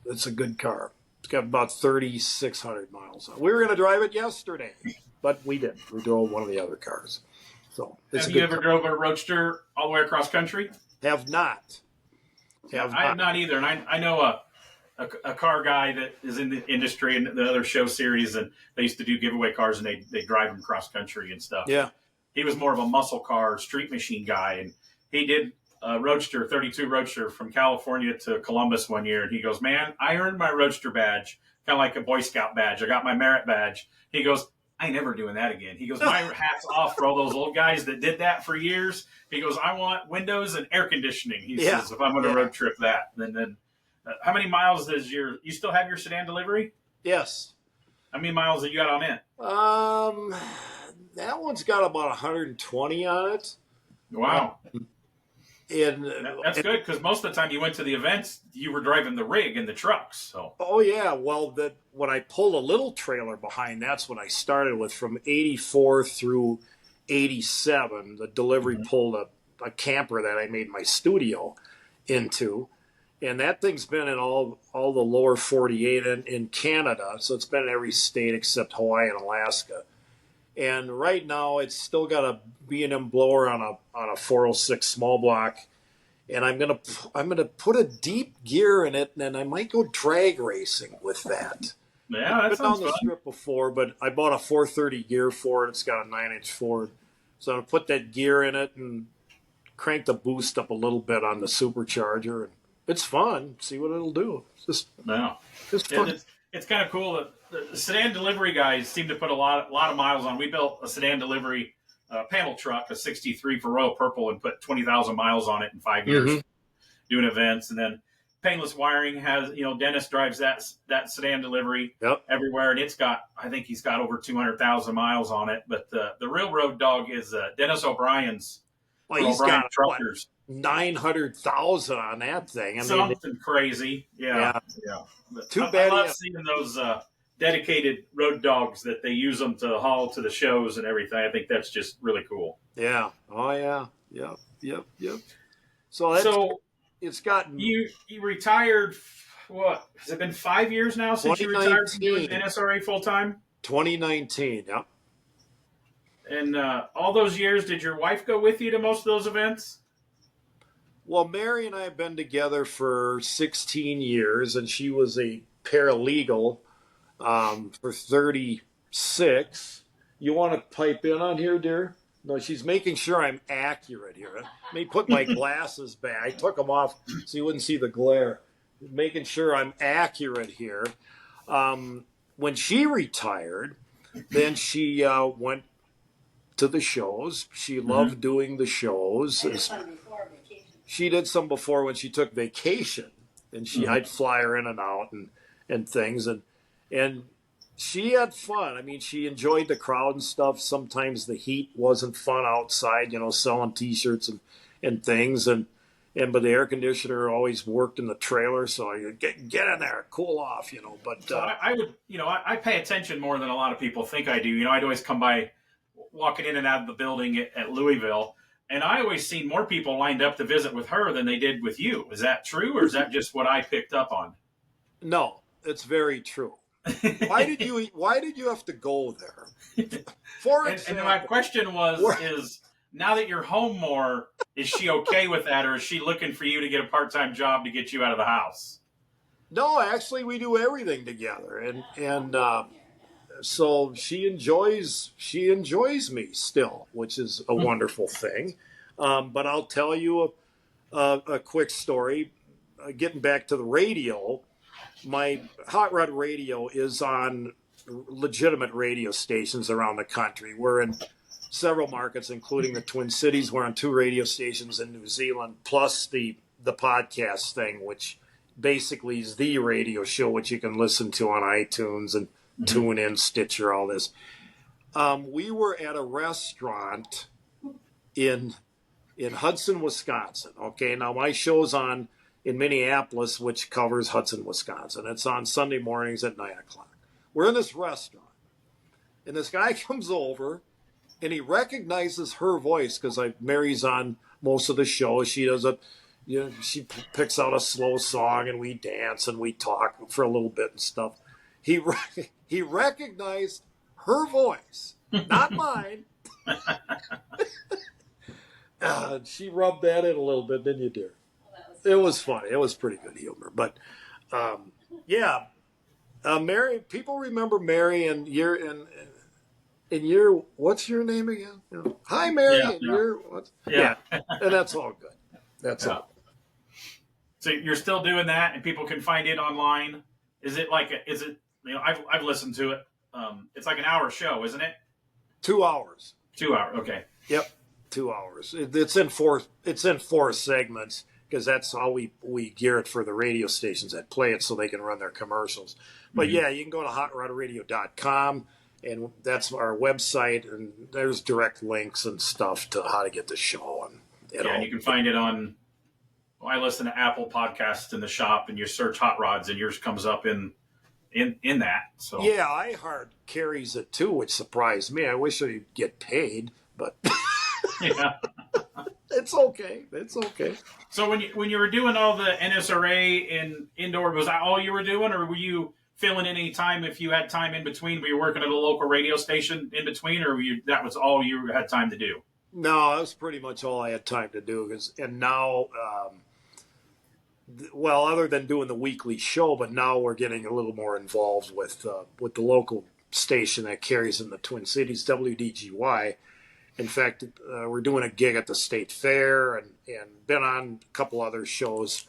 It's a good car. It's got about 3,600 miles on it. We were going to drive it yesterday, but we didn't. We drove one of the other cars. So it's Have you ever drove a Roadster all the way across country? Have not. I have not either. And I know a car guy that is in the industry and the other show series, and they used to do giveaway cars, and they drive them cross country and stuff. Yeah. He was more of a muscle car, street machine guy, and he did a Roadster, 32 Roadster from California to Columbus one year, and he goes, man, I earned my Roadster badge, kind of like a Boy Scout badge. I got my merit badge. He goes, I ain't never doing that again. He goes, my hat's off for all those old guys that did that for years. He goes, I want windows and air conditioning. He says, if I'm going to road trip that. Then how many miles does you still have your sedan delivery? Yes. How many miles have you got on it? That one's got about 120 on it. Wow. And that's good, because most of the time you went to the events, you were driving the rig and the trucks. So. Oh yeah, well, when I pulled a little trailer behind, that's when I started with from 84 through 87. The delivery pulled a camper that I made my studio into, and that thing's been in all the lower 48 and in Canada, so it's been in every state except Hawaii and Alaska. And right now, it's still got a B&M blower on a 406 small block, and I'm gonna put a deep gear in it, and then I might go drag racing with that. Yeah, I've that been on sounds the fun. strip before, but I bought a 430 gear for it. It's got a 9-inch Ford, so I'm gonna put that gear in it and crank the boost up a little bit on the supercharger, and it's fun. See what it'll do. It's just fun. It's kind of cool that the sedan delivery guys seem to put a lot of miles on. We built a sedan delivery panel truck, a 63 for Royal Purple, and put 20,000 miles on it in 5 years doing events. And then Painless Wiring has, Dennis drives that sedan delivery everywhere, and I think he's got over 200,000 miles on it. But the real road dog is Dennis O'Brien's. Well, he's got truckers. 900,000 on that thing. Something crazy. Yeah. Too bad. I love seeing those dedicated road dogs that they use them to haul to the shows and everything. I think that's just really cool. Yeah. Oh yeah. Yep. So it's gotten. You retired. What has it been? 5 years now since you retired from doing NSRA full time. 2019. Yeah. And all those years, did your wife go with you to most of those events? Well, Mary and I have been together for 16 years, and she was a paralegal for 36. You want to pipe in on here, dear? No, she's making sure I'm accurate here. Let me put my glasses back. I took them off so you wouldn't see the glare. Making sure I'm accurate here. When she retired, then she went to the shows. She loved doing the shows. She did some before when she took vacation, and I'd fly her in and out and things, and she had fun. I mean, she enjoyed the crowd and stuff. Sometimes the heat wasn't fun outside, selling T-shirts and things, but the air conditioner always worked in the trailer, so I get in there, cool off, But so I would, I pay attention more than a lot of people think I do. I'd always come by, walking in and out of the building at Louisville. And I always seen more people lined up to visit with her than they did with you. Is that true, or is that just what I picked up on? No, it's very true. Why did you have to go there? For example, and my question is now that you're home more, is she okay with that, or is she looking for you to get a part-time job to get you out of the house? No, actually, we do everything together, and so she enjoys me still, which is a wonderful thing. But I'll tell you a quick story. Getting back to the radio, my hot rod radio is on legitimate radio stations around the country. We're in several markets, including the Twin Cities. We're on 2 radio stations in New Zealand, plus the podcast thing, which basically is the radio show, which you can listen to on iTunes and tune in, Stitcher, all this. We were at a restaurant in Hudson, Wisconsin. Okay, now my show's on in Minneapolis, which covers Hudson, Wisconsin. It's on Sunday mornings at 9 o'clock. We're in this restaurant, and this guy comes over, and he recognizes her voice because Mary's on most of the show. She does she picks out a slow song and we dance and we talk for a little bit and stuff. He recognized her voice, not mine. She rubbed that in a little bit, didn't you, dear? It was funny. It was pretty good humor. But yeah, Mary. People remember Mary, and you're what's your name again? Hi, Mary, Yeah, and yeah. you're what? Yeah. And that's all good. That's all. So you're still doing that, and people can find it online. Is it like is it? I've listened to it. It's like an hour show, isn't it? 2 hours. 2 hours. Okay. Yep, 2 hours. It's in four segments because that's how we gear it for the radio stations that play it so they can run their commercials. But yeah, you can go to hotrodradio.com and that's our website, and there's direct links and stuff to how to get the show. And you can find it on. Well, I listen to Apple Podcasts in the shop, and you search Hot Rods, and yours comes up in that. So yeah, iHeart carries it too, which surprised me. I wish I'd get paid, but yeah. It's okay. It's okay. So when you were doing all the NSRA and indoor, was that all you were doing, or were you filling in any time if you had time in between? Were you working at a local radio station in between, or that was all you had time to do? No, that was pretty much all I had time to do. And now, well, other than doing the weekly show, but now we're getting a little more involved with the local station that carries in the Twin Cities, WDGY. In fact, we're doing a gig at the State Fair and been on a couple other shows.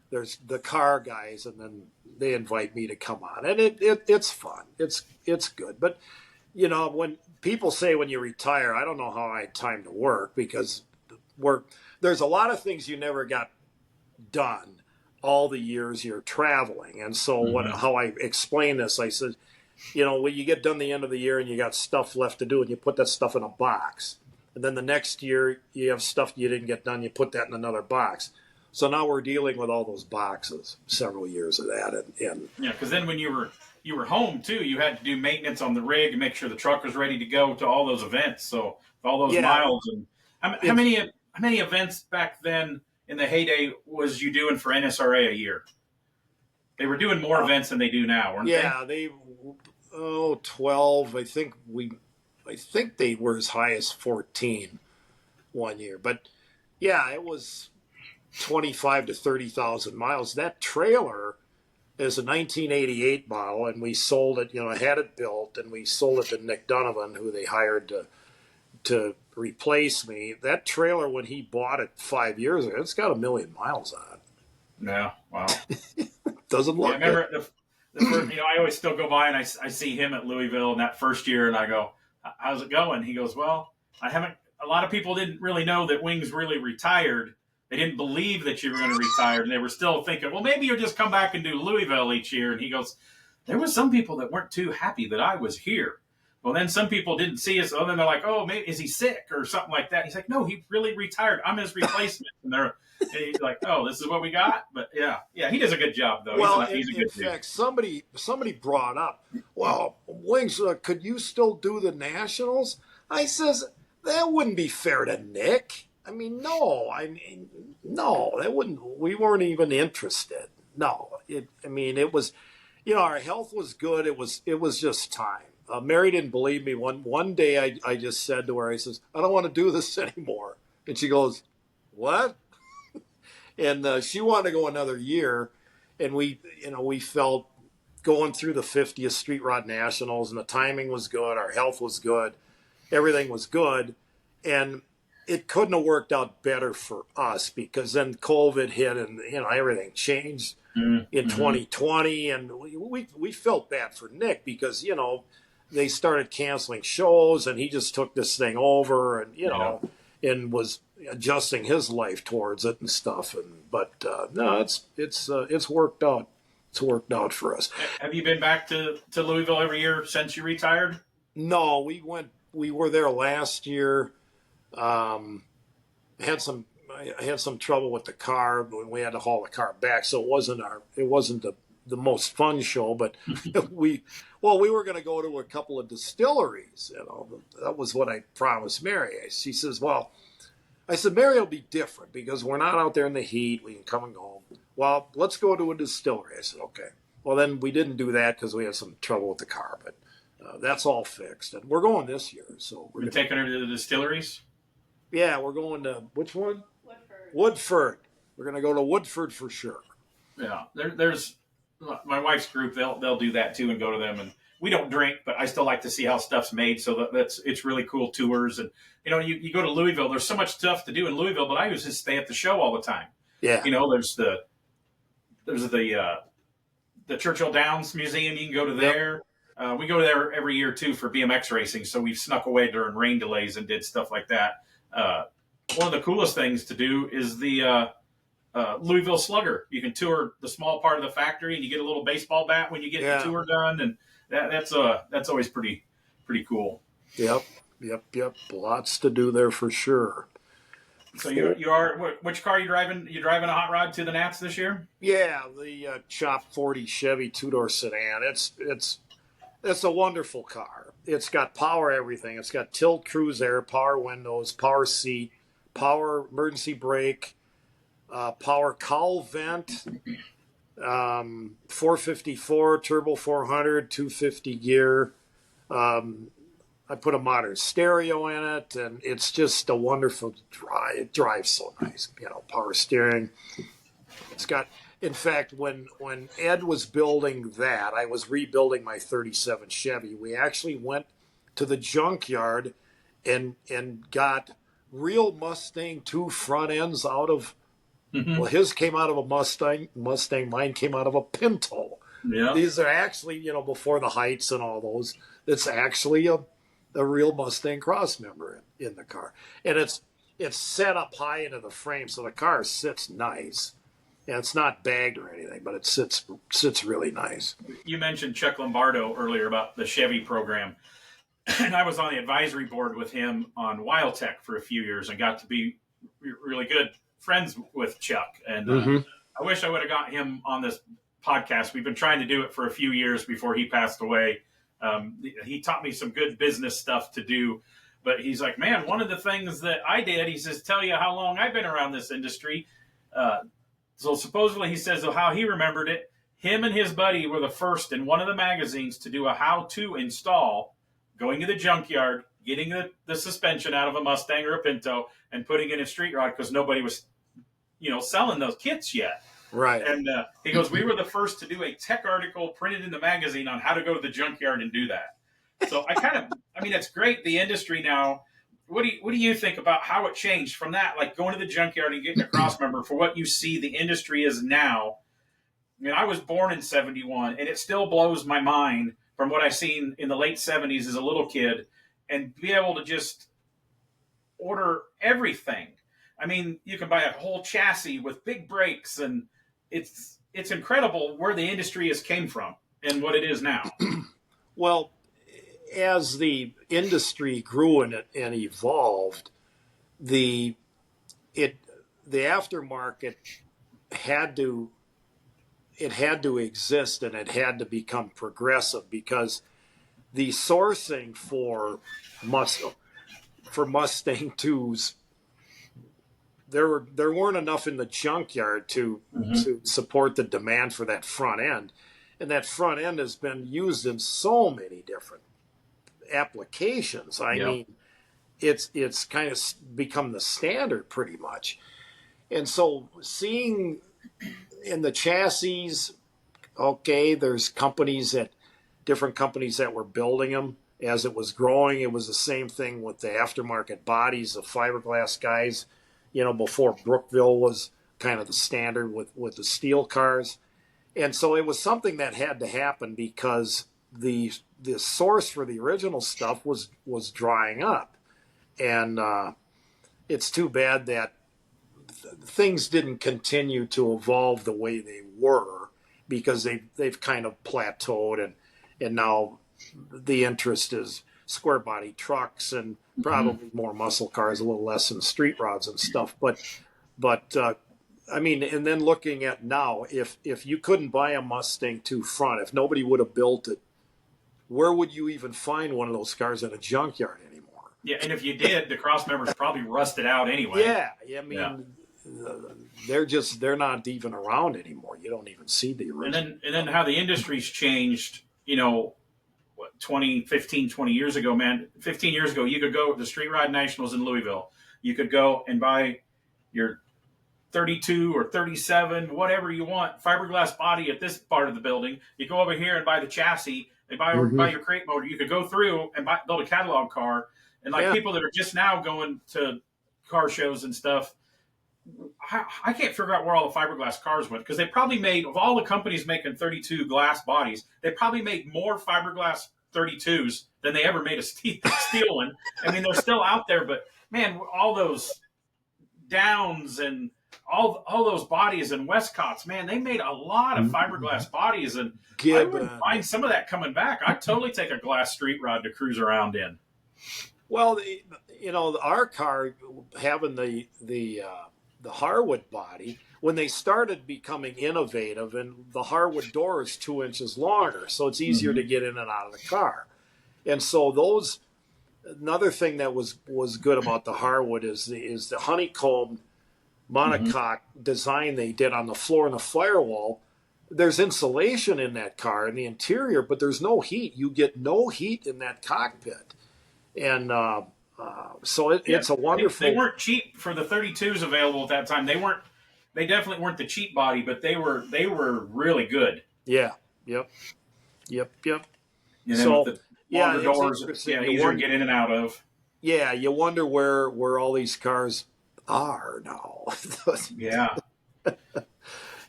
There's the car guys, and then they invite me to come on, and it's fun. It's good. But when people say when you retire, I don't know how I had time to work because there's a lot of things you never got done all the years you're traveling. And so how I explain this, I said, when you get done the end of the year and you got stuff left to do, and you put that stuff in a box, and then the next year you have stuff you didn't get done, you put that in another box. So now we're dealing with all those boxes, several years of that. And yeah, because then when you were home too, you had to do maintenance on the rig and make sure the truck was ready to go to all those events. So all those miles and how many events back then in the heyday was you doing for NSRA a year? They were doing more events than they do now, weren't they? Yeah, 12. I think they were as high as 14 one year. But yeah, it was 25 to 30,000 miles. That trailer is a 1988 model, and we sold it. I had it built, and we sold it to Nick Donovan, who they hired to replace me. That trailer, when he bought it 5 years ago, it's got 1 million miles on it. Yeah, wow. Doesn't look. I remember the first, I always still go by and I see him at Louisville in that first year, and I go, "How's it going?" He goes, "Well, I haven't." A lot of people didn't really know that Wings really retired. They didn't believe that you were going to retire, and they were still thinking, "Well, maybe you'll just come back and do Louisville each year." And he goes, "There were some people that weren't too happy that I was here. Well, then some people didn't see us. Oh, then they're like, oh, maybe is he sick or something like that?" He's like, "No, he really retired. I'm his replacement." And he's like, "Oh, this is what we got." But yeah, he does a good job though. Well, he's a good dude. In fact, somebody brought up, "Well, Wings, could you still do the Nationals?" I says, "That wouldn't be fair to Nick. I mean, no, that wouldn't. We weren't even interested. No, it was, our health was good. It was just time." Mary didn't believe me. One day I just said to her, I says, "I don't want to do this anymore." And she goes, "What?" And she wanted to go another year. And we felt going through the 50th Street Rod Nationals, and the timing was good. Our health was good. Everything was good. And it couldn't have worked out better for us because then COVID hit and, everything changed in 2020. And we felt bad for Nick because, they started canceling shows and he just took this thing over and, and was adjusting his life towards it and stuff. But no, it's worked out. It's worked out for us. Have you been back to Louisville every year since you retired? No, we were there last year. I had some trouble with the car when we had to haul the car back. So it wasn't the most fun show, but we were going to go to a couple of distilleries. That was what I promised Mary. She says, "Well, I said, Mary will be different because we're not out there in the heat. We can come and go. Well, let's go to a distillery. I said, okay. Well, then we didn't do that because we had some trouble with the car, but that's all fixed. And we're going this year. So We're taking her to the distilleries? Yeah, we're going to, which one? Woodford. We're going to go to Woodford for sure. Yeah, there's my wife's group. They'll do that too and go to them. And we don't drink, but I still like to see how stuff's made. So it's really cool tours. And you go to Louisville. There's so much stuff to do in Louisville, but I used to stay at the show all the time. Yeah. There's the Churchill Downs Museum. You can go to there. Yep. We go there every year too for BMX racing. So we've snuck away during rain delays and did stuff like that. One of the coolest things to do is the Louisville Slugger. You can tour the small part of the factory, and you get a little baseball bat when you get the tour done, and that's always pretty cool. Yep. Lots to do there for sure. So you are which car are you driving? You driving a hot rod to the Nats this year? Yeah, the Chop 40 Chevy two-door sedan. It's a wonderful car. It's got power everything. It's got tilt cruise air, power windows, power seat, power emergency brake, power cowl vent, 454 turbo 400, 250 gear. I put a modern stereo in it, and it's just a wonderful drive. It drives so nice, power steering. It's got, in fact, when Ed was building that, I was rebuilding my 37 Chevy. We actually went to the junkyard and got real Mustang 2 front ends out of, well, his came out of a Mustang, mine came out of a Pinto. Yeah. These are actually, before the heights and all those, it's actually a real Mustang cross member in the car. And it's set up high into the frame, so the car sits nice. And it's not bagged or anything, but it sits really nice. You mentioned Chuck Lombardo earlier about the Chevy program. And I was on the advisory board with him on WildTech for a few years and got to be really good friends with Chuck. And I wish I would have got him on this podcast. We've been trying to do it for a few years before he passed away. He taught me some good business stuff to do, but he's like, man, one of the things that I did, he says, tell you how long I've been around this industry. So supposedly he says how he remembered it. Him and his buddy were the first in one of the magazines to do a how-to install, going to the junkyard, getting the suspension out of a Mustang or a Pinto, and putting it in a street rod because nobody was, selling those kits yet. Right. And he goes, we were the first to do a tech article printed in the magazine on how to go to the junkyard and do that. So it's great, the industry now. What do you think about how it changed from that, like going to the junkyard and getting a cross member, for what you see the industry is now? I mean, I was born in 71, and it still blows my mind from what I seen in the late 70s as a little kid, and be able to just order everything. I mean, you can buy a whole chassis with big brakes, and it's incredible where the industry has came from and what it is now. Well, as the industry grew and evolved, the aftermarket had to exist, and it had to become progressive, because the sourcing for Mustang 2s, there weren't enough in the junkyard to support the demand for that front end. And that front end has been used in so many different applications. I mean, it's kind of become the standard pretty much. And so seeing in the chassis, okay, there's different companies that were building them. As it was growing, it was the same thing with the aftermarket bodies, the fiberglass guys, before Brookville was kind of the standard with the steel cars. And so it was something that had to happen, because the source for the original stuff was drying up. And it's too bad that things didn't continue to evolve the way they were, because they've kind of plateaued, and now the interest is square body trucks and probably more muscle cars, a little less in street rods and stuff. But I mean, and then looking at now, if you couldn't buy a Mustang 2 front, if nobody would have built it, where would you even find one of those cars in a junkyard anymore? Yeah, and if you did, the cross members probably rusted out anyway. Yeah, I mean, they're not even around anymore. You don't even see the original. And then how the industry's changed, 20 years ago, man. 15 years ago, you could go to the Street Rod Nationals in Louisville. You could go and buy your 32 or 37, whatever you want, fiberglass body at this part of the building. You go over here and buy the chassis. They buy your crate motor. You could go through and build a catalog car. And people that are just now going to car shows and stuff, I can't figure out where all the fiberglass cars went, because they probably made, of all the companies making 32 glass bodies, they probably made more fiberglass 32s than they ever made a steel one. I mean, they're still out there, but man, all those Downs and all those bodies and Westcotts, man, they made a lot of fiberglass bodies, and I wouldn't mind some of that coming back. I'd totally take a glass street rod to cruise around in. Well, our car having the Harwood body, when they started becoming innovative, and the Harwood door is 2 inches longer, so it's easier to get in and out of the car. And so another thing that was good about the Harwood is the honeycomb monocoque design they did on the floor and the firewall. There's insulation in that car in the interior, but there's no heat. You get no heat in that cockpit. And so it's a wonderful. They weren't cheap for the 32s available at that time. They definitely weren't the cheap body, but they were really good. Yeah. Yep. And so with the longer doors, easier to get in and out of. Yeah, you wonder where all these cars are now. Yeah.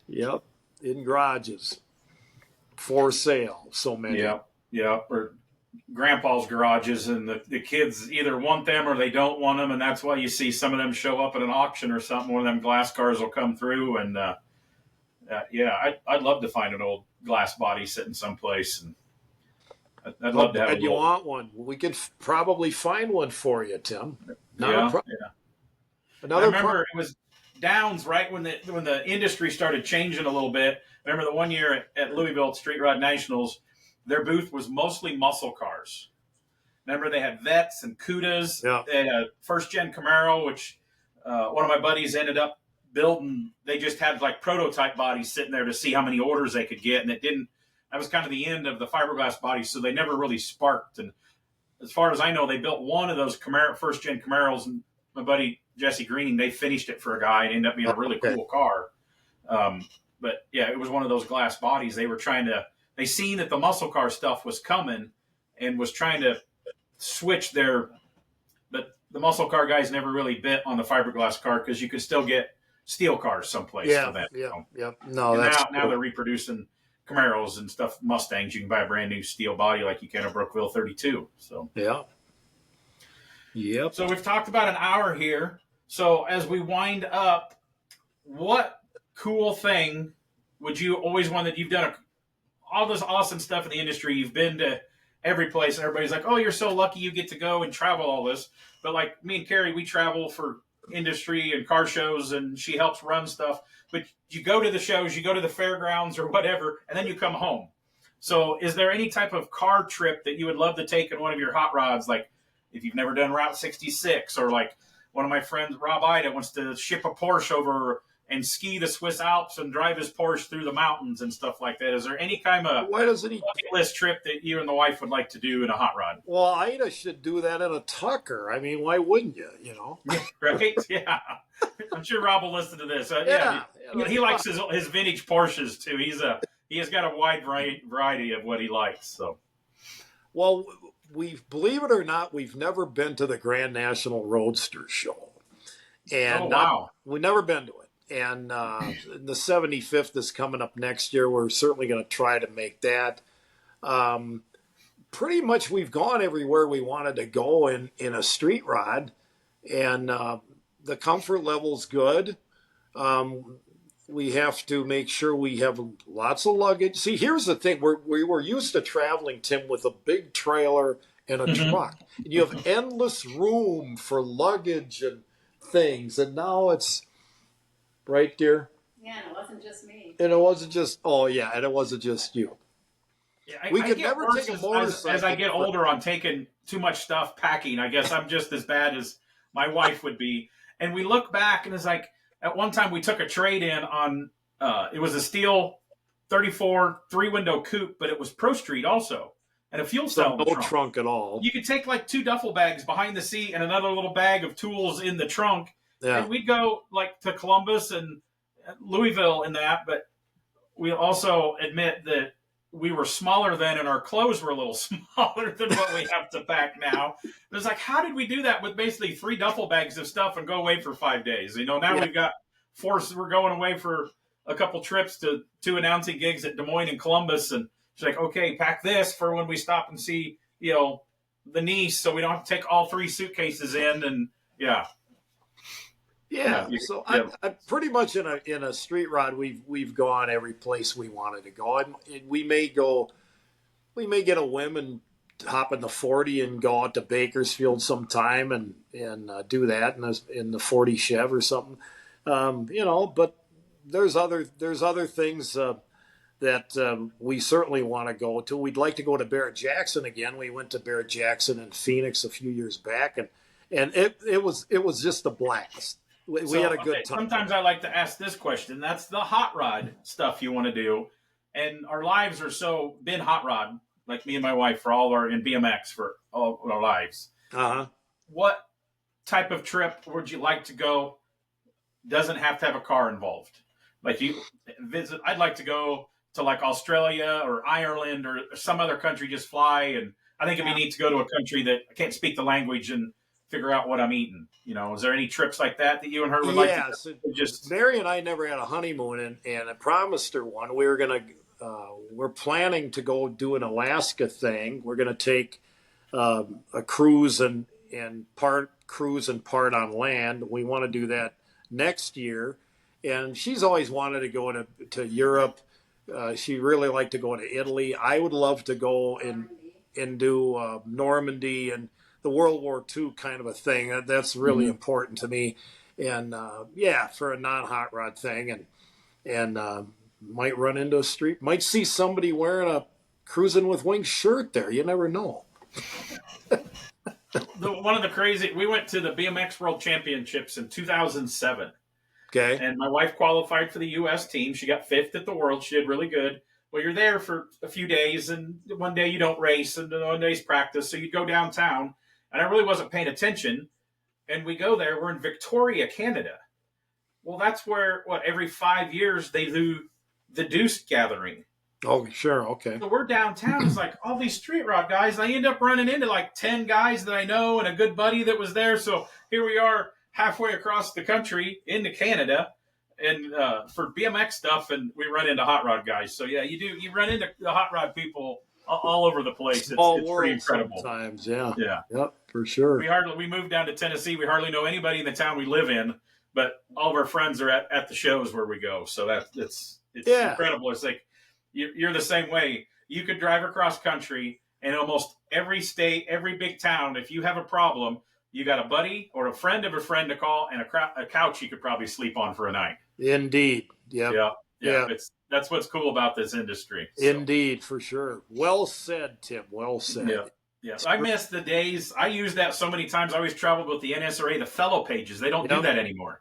Yep. In garages, for sale. So many. Yep. Or grandpa's garages, and the kids either want them or they don't want them, and that's why you see some of them show up at an auction or something. One of them glass cars will come through, and I'd love to find an old glass body sitting someplace, and I'd love to have. And you want one? We could probably find one for you, Tim. I remember it was Downs, right when the industry started changing a little bit. I remember the one year at Louisville Street Rod Nationals, their booth was mostly muscle cars. Remember, they had Vets and Cudas. Yeah. They had a first-gen Camaro, which one of my buddies ended up building. They just had like prototype bodies sitting there to see how many orders they could get, and that was kind of the end of the fiberglass bodies, so they never really sparked. And as far as I know, they built one of those first-gen Camaros, and my buddy Jesse Green, they finished it for a guy and ended up being a really cool car. But yeah, it was one of those glass bodies. They seen that the muscle car stuff was coming and was trying to switch but the muscle car guys never really bit on the fiberglass car, because you could still get steel cars someplace for that. Yeah. No, now they're reproducing Camaros and stuff, Mustangs. You can buy a brand new steel body like you can a Brookville 32. So yeah. Yep. So we've talked about an hour here. So as we wind up, what cool thing would you always want that you've done all this awesome stuff in the industry? You've been to every place, and everybody's like, oh, you're so lucky you get to go and travel all this. But like me and Carrie, we travel for industry and car shows, and she helps run stuff. But you go to the shows, you go to the fairgrounds or whatever, and then you come home. So is there any type of car trip that you would love to take in one of your hot rods? Like if you've never done Route 66, or like one of my friends, Rob Ida, wants to ship a Porsche over and ski the Swiss Alps and drive his Porsche through the mountains and stuff like that. Is there any kind of bucket list trip that you and the wife would like to do in a hot rod? Well, Ida should do that in a Tucker. I mean, why wouldn't you? Right? Yeah. I'm sure Rob will listen to this. He likes his vintage Porsches too. He has got a wide variety of what he likes. So, well, believe it or not, we've never been to the Grand National Roadster Show, and we've never been to it. And the 75th is coming up next year. We're certainly going to try to make that. Pretty much we've gone everywhere we wanted to go in a street rod, and the comfort level's good. We have to make sure we have lots of luggage. See, here's the thing. We were used to traveling, Tim, with a big trailer and a truck. And you have endless room for luggage and things. And now it's... Right, dear? Yeah, and it wasn't just me. And it wasn't just, and it wasn't just you. We I could get never worse take a as motorcycle. I get older on taking too much stuff packing. I guess I'm just as bad as my wife would be. And we look back and it's like at one time we took a trade in on it was a steel 34 3-window coupe, but it was Pro Street also and a fuel cell So in the no trunk. trunk at all. You could take like 2 duffel bags behind the seat and another little bag of tools in the trunk. Yeah. And we'd go like to Columbus and Louisville and that, but we also admit that we were smaller then and our clothes were a little smaller than what we have to pack now. It was like, how did we do that with basically 3 duffel bags of stuff and go away for 5 days? Now Yeah. we've got 4, we're going away for a couple trips to 2 announcing gigs at Des Moines and Columbus. And she's like, okay, pack this for when we stop and see, the niece, so we don't have to take all 3 suitcases in. And yeah. Yeah, so I pretty much in a street rod, we've gone every place we wanted to go, and we may get a whim and hop in the 40 and go out to Bakersfield sometime and do that in the 40 Chev or something, But there's other things that we certainly want to go to. We'd like to go to Barrett Jackson again. We went to Barrett Jackson in Phoenix a few years back, and it was just a blast. We had a good time. Sometimes I like to ask this question. That's the hot rod stuff you want to do. And our lives are been hot rod, like me and my wife in BMX for all our lives. Uh-huh. What type of trip would you like to go? Doesn't have to have a car involved. Like you visit, I'd like to go to like Australia or Ireland or some other country, just fly. And I think it'd be neat to go to a country that I can't speak the language and figure out what I'm eating. Is there any trips like that you and her would like to so just? Mary and I never had a honeymoon, and I promised her one. We're planning to go do an Alaska thing. We're gonna take a cruise and part cruise and part on land. We want to do that next year, and she's always wanted to go to Europe. She really liked to go to Italy. I would love to go and do Normandy and the World War II kind of a thing. That's really important to me. And for a non-hot rod thing, and might run into might see somebody wearing a Cruising with Wings shirt there. You never know. We went to the BMX World Championships in 2007. Okay. And my wife qualified for the U.S. team. She got 5th at the World. She did really good. Well, you're there for a few days, and one day you don't race, and one day's practice. So you go downtown, and I really wasn't paying attention. And we go there. We're in Victoria, Canada. Well, that's where, every 5 years they do the Deuce Gathering. Oh, sure. Okay. So we're downtown. It's like all these street rod guys. And I end up running into like 10 guys that I know and a good buddy that was there. So here we are halfway across the country into Canada and for BMX stuff. And we run into hot rod guys. So yeah, you run into the hot rod people all over the place. It's pretty incredible. Sometimes. Yeah. Yeah. Yep, for sure. We moved down to Tennessee. We hardly know anybody in the town we live in, but all of our friends are at the shows where we go. So it's incredible. It's like, you're the same way. You could drive across country and almost every state, every big town, if you have a problem, you got a buddy or a friend of a friend to call and a couch you could probably sleep on for a night. Indeed. Yep. Yeah. That's what's cool about this industry. So. Indeed, for sure. Well said, Tim. Well said. Yeah. I miss the days. I used that so many times. I always traveled with the NSRA, the fellow pages. They don't do that anymore.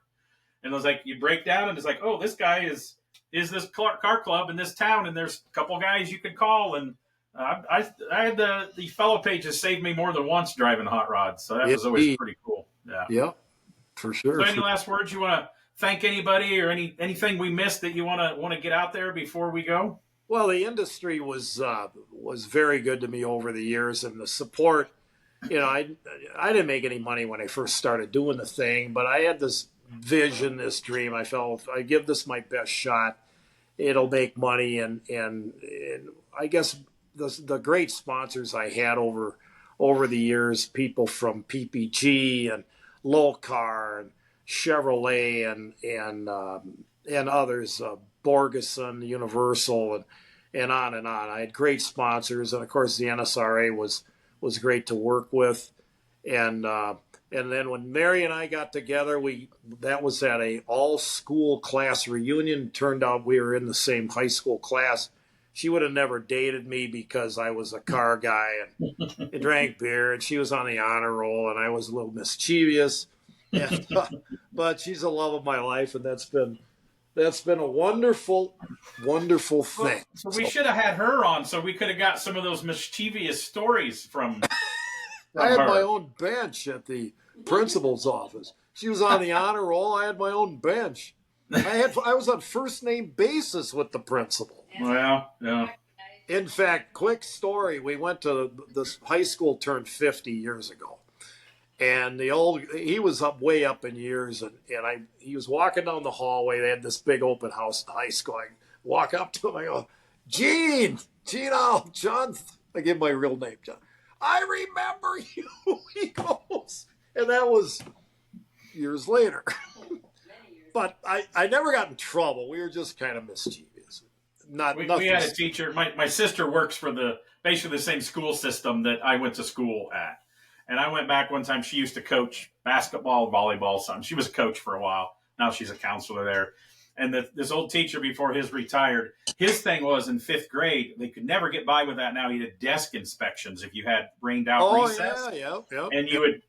And it was like, you break down and it's like, oh, this guy is this car club in this town, and there's a couple guys you could call. And I had the fellow pages saved me more than once driving hot rods. So that was always pretty cool. Yeah. Yep, for sure. So any last words you want to thank anybody or anything we missed that you want to get out there before we go? Well, the industry was very good to me over the years, and the support. I didn't make any money when I first started doing the thing, but I had this vision, this dream. I felt if I give this my best shot, it'll make money. And I guess the great sponsors I had over the years, people from PPG and Lolcar and Chevrolet and others, Borgeson, Universal, and on and on. I had great sponsors, and of course the NSRA was great to work with, and then when Mary and I got together, that was at a all-school class reunion. Turned out we were in the same high school class. she would have never dated me because I was a car guy and drank beer, and she was on the honor roll, and I was a little mischievous. And, but she's the love of my life, and that's been a wonderful, wonderful thing. So we should have had her on, so we could have got some of those mischievous stories from I had her. my own bench at the principal's office. She was on the honor roll. I had my own bench. I was on first name basis with the principal. Well, yeah. In fact, quick story. We went to this high school turned 50 years ago. And he was way up in years, and he was walking down the hallway. They had this big open house in high school. I walk up to him, I go, John, I give him my real name, John. I remember you, he goes. And that was years later. But I never got in trouble. We were just kind of mischievous. We had a teacher, my sister works for basically the same school system that I went to school at. And I went back one time. She used to coach basketball, volleyball, something. She was a coach for a while. Now she's a counselor there. And this old teacher, before his retired, his thing was in 5th grade, they could never get by with that. Now he did desk inspections if you had rained out recess. Yeah. And you would,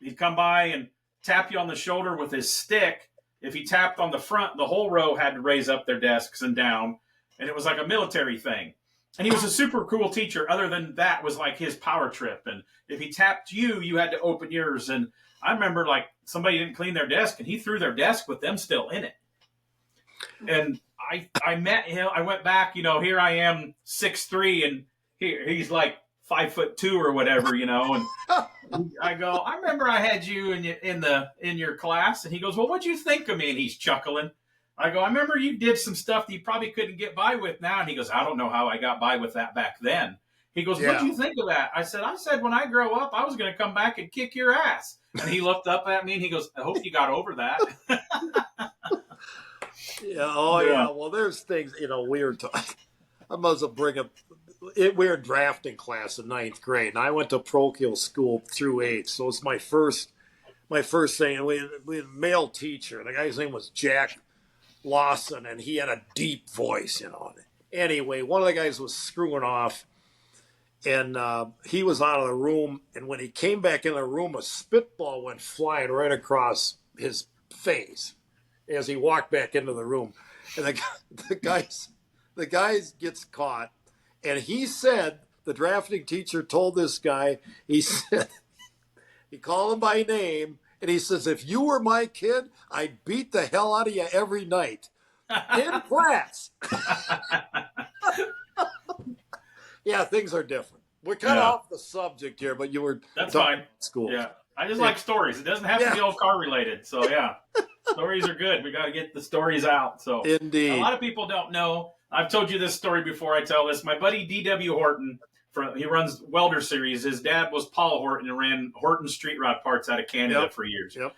he'd come by and tap you on the shoulder with his stick. If he tapped on the front, the whole row had to raise up their desks and down. And it was like a military thing. And he was a super cool teacher. Other than that was like his power trip. And if he tapped you, you had to open yours. And I remember like somebody didn't clean their desk and he threw their desk with them still in it. And I met him. I went back, here I am 6'3", and he's like 5'2" or whatever, and I go, I remember I had you in your class. And he goes, well, what'd you think of me? And he's chuckling. I go, I remember you did some stuff that you probably couldn't get by with now. And he goes, I don't know how I got by with that back then. He goes, what'd you think of that? I said, when I grow up, I was going to come back and kick your ass. And he looked up at me and he goes, I hope you got over that. Yeah. Well, there's things, we were I must have bring up, we were in drafting class in 9th grade. And I went to parochial school through 8th. So it's my first thing. And we had a male teacher. The guy's name was Jack Lawson, and he had a deep voice, Anyway, one of the guys was screwing off, and he was out of the room. And when he came back in the room, a spitball went flying right across his face as he walked back into the room. And the guy gets caught, and he said, the drafting teacher told this guy, he said, he called him by name. And he says, if you were my kid, I'd beat the hell out of you every night in class. Yeah, things are different. We're kind of off the subject here, but you were That's fine. School. Yeah, I just like stories. It doesn't have to be all car related. So yeah, stories are good. We got to get the stories out. So indeed, a lot of people don't know. I've told you this story before. I tell this. My buddy D.W. Horton. He runs Welder Series. His dad was Paul Horton and ran Horton Street Rod Parts out of Canada for years. Yep.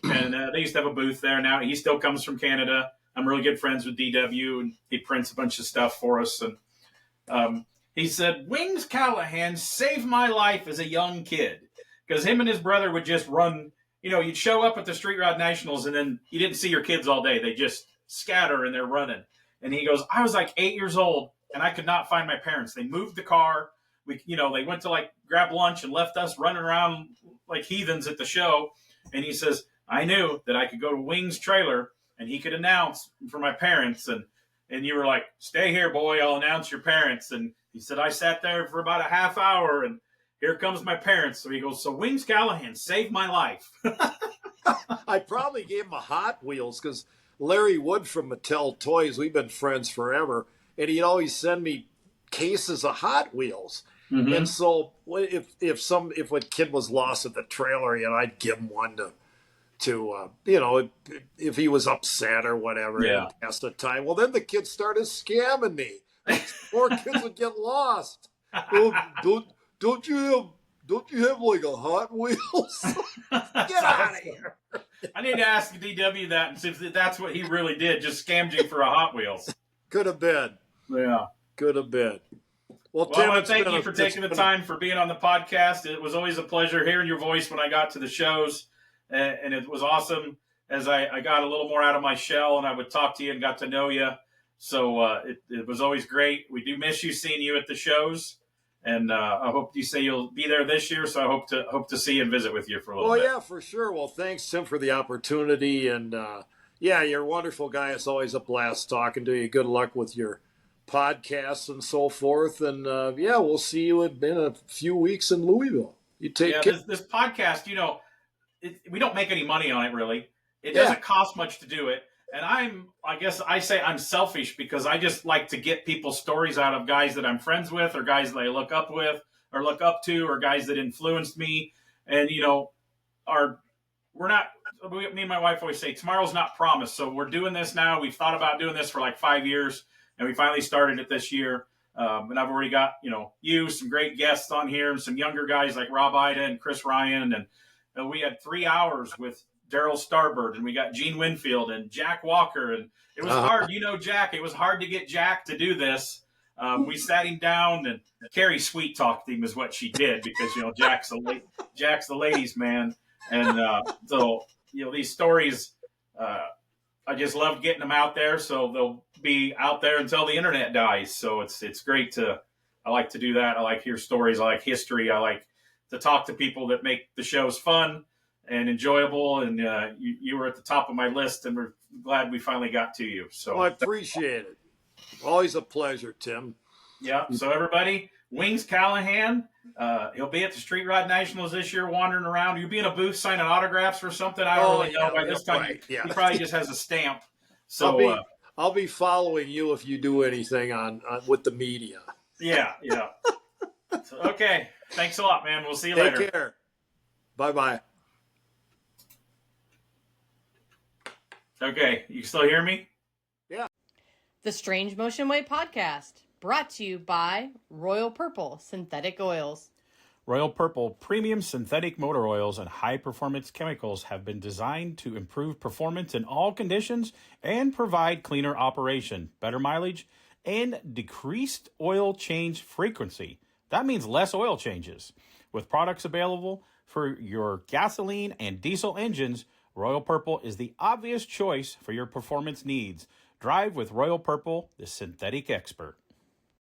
And they used to have a booth there. Now he still comes from Canada. I'm really good friends with DW, and he prints a bunch of stuff for us. And he said, Wings Kalahan saved my life as a young kid, because him and his brother would just run. You'd show up at the Street Rod Nationals, and then you didn't see your kids all day. They just scatter, and they're running. And he goes, I was like 8 years old, and I could not find my parents. They moved the car. They went to grab lunch and left us running around like heathens at the show. And he says, I knew that I could go to Wings trailer and he could announce for my parents. And you were like, stay here, boy, I'll announce your parents. And he said, I sat there for about a half hour and here comes my parents. So he goes, so Wings Kalahan saved my life. I probably gave him a Hot Wheels because Larry Wood from Mattel Toys, we've been friends forever. And he'd always send me cases of Hot Wheels. Mm-hmm. And so if a kid was lost at the trailer, I'd give him one to if he was upset or whatever, and pass the time. Well, then the kids started scamming me. Poor kids would get lost. Don't you have like a Hot Wheels? Get out of here. I need to ask DW that and see if that's what he really did. Just scammed you for a Hot Wheels. Could have been. Yeah. Could have been. Well, Tim, I want to thank you for taking the time for being on the podcast. It was always a pleasure hearing your voice when I got to the shows, and it was awesome as I got a little more out of my shell and I would talk to you and got to know you. So it was always great. We do miss you, seeing you at the shows. And I hope you say you'll be there this year. So I hope to see you and visit with you for a little bit. Yeah, for sure. Well, thanks, Tim, for the opportunity. And yeah, you're a wonderful guy. It's always a blast talking to you. Good luck with your podcasts and so forth. And yeah, we'll see you in a few weeks in Louisville. You take care. This podcast, we don't make any money on it, really. It doesn't cost much to do it. And I guess I say I'm selfish because I just like to get people's stories out of guys that I'm friends with, or guys that I look up to, or guys that influenced me. And, me and my wife always say tomorrow's not promised. So we're doing this now. We've thought about doing this for like 5 years, and we finally started it this year. And I've already got, some great guests on here, and some younger guys like Rob Ida and Chris Ryan. And we had 3 hours with Daryl Starbird, and we got Gene Winfield and Jack Walker. And it was hard, Jack. It was hard to get Jack to do this. We sat him down, and Carrie sweet talked him is what she did, because, Jack's the ladies' man. And so, these stories, I just love getting them out there. So they'll be out there until the internet dies. So it's great I like to do that. I like to hear stories. I like history. I like to talk to people that make the shows fun and enjoyable. And you were at the top of my list, and we're glad we finally got to you. So I appreciate it. Always a pleasure, Tim. Yeah. So everybody, Wings Kalahan, he'll be at the Street Rod Nationals this year, wandering around. You'll be in a booth signing autographs or something. I don't really know. By this time, he probably just has a stamp. So I'll be following you if you do anything on with the media. Yeah. So, okay. Thanks a lot, man. We'll see you later. Take care. Bye-bye. Okay. You still hear me? Yeah. The Strange Motion Way podcast, brought to you by Royal Purple Synthetic Oils. Royal Purple premium synthetic motor oils and high-performance chemicals have been designed to improve performance in all conditions and provide cleaner operation, better mileage, and decreased oil change frequency. That means less oil changes. With products available for your gasoline and diesel engines, Royal Purple is the obvious choice for your performance needs. Drive with Royal Purple, the synthetic expert.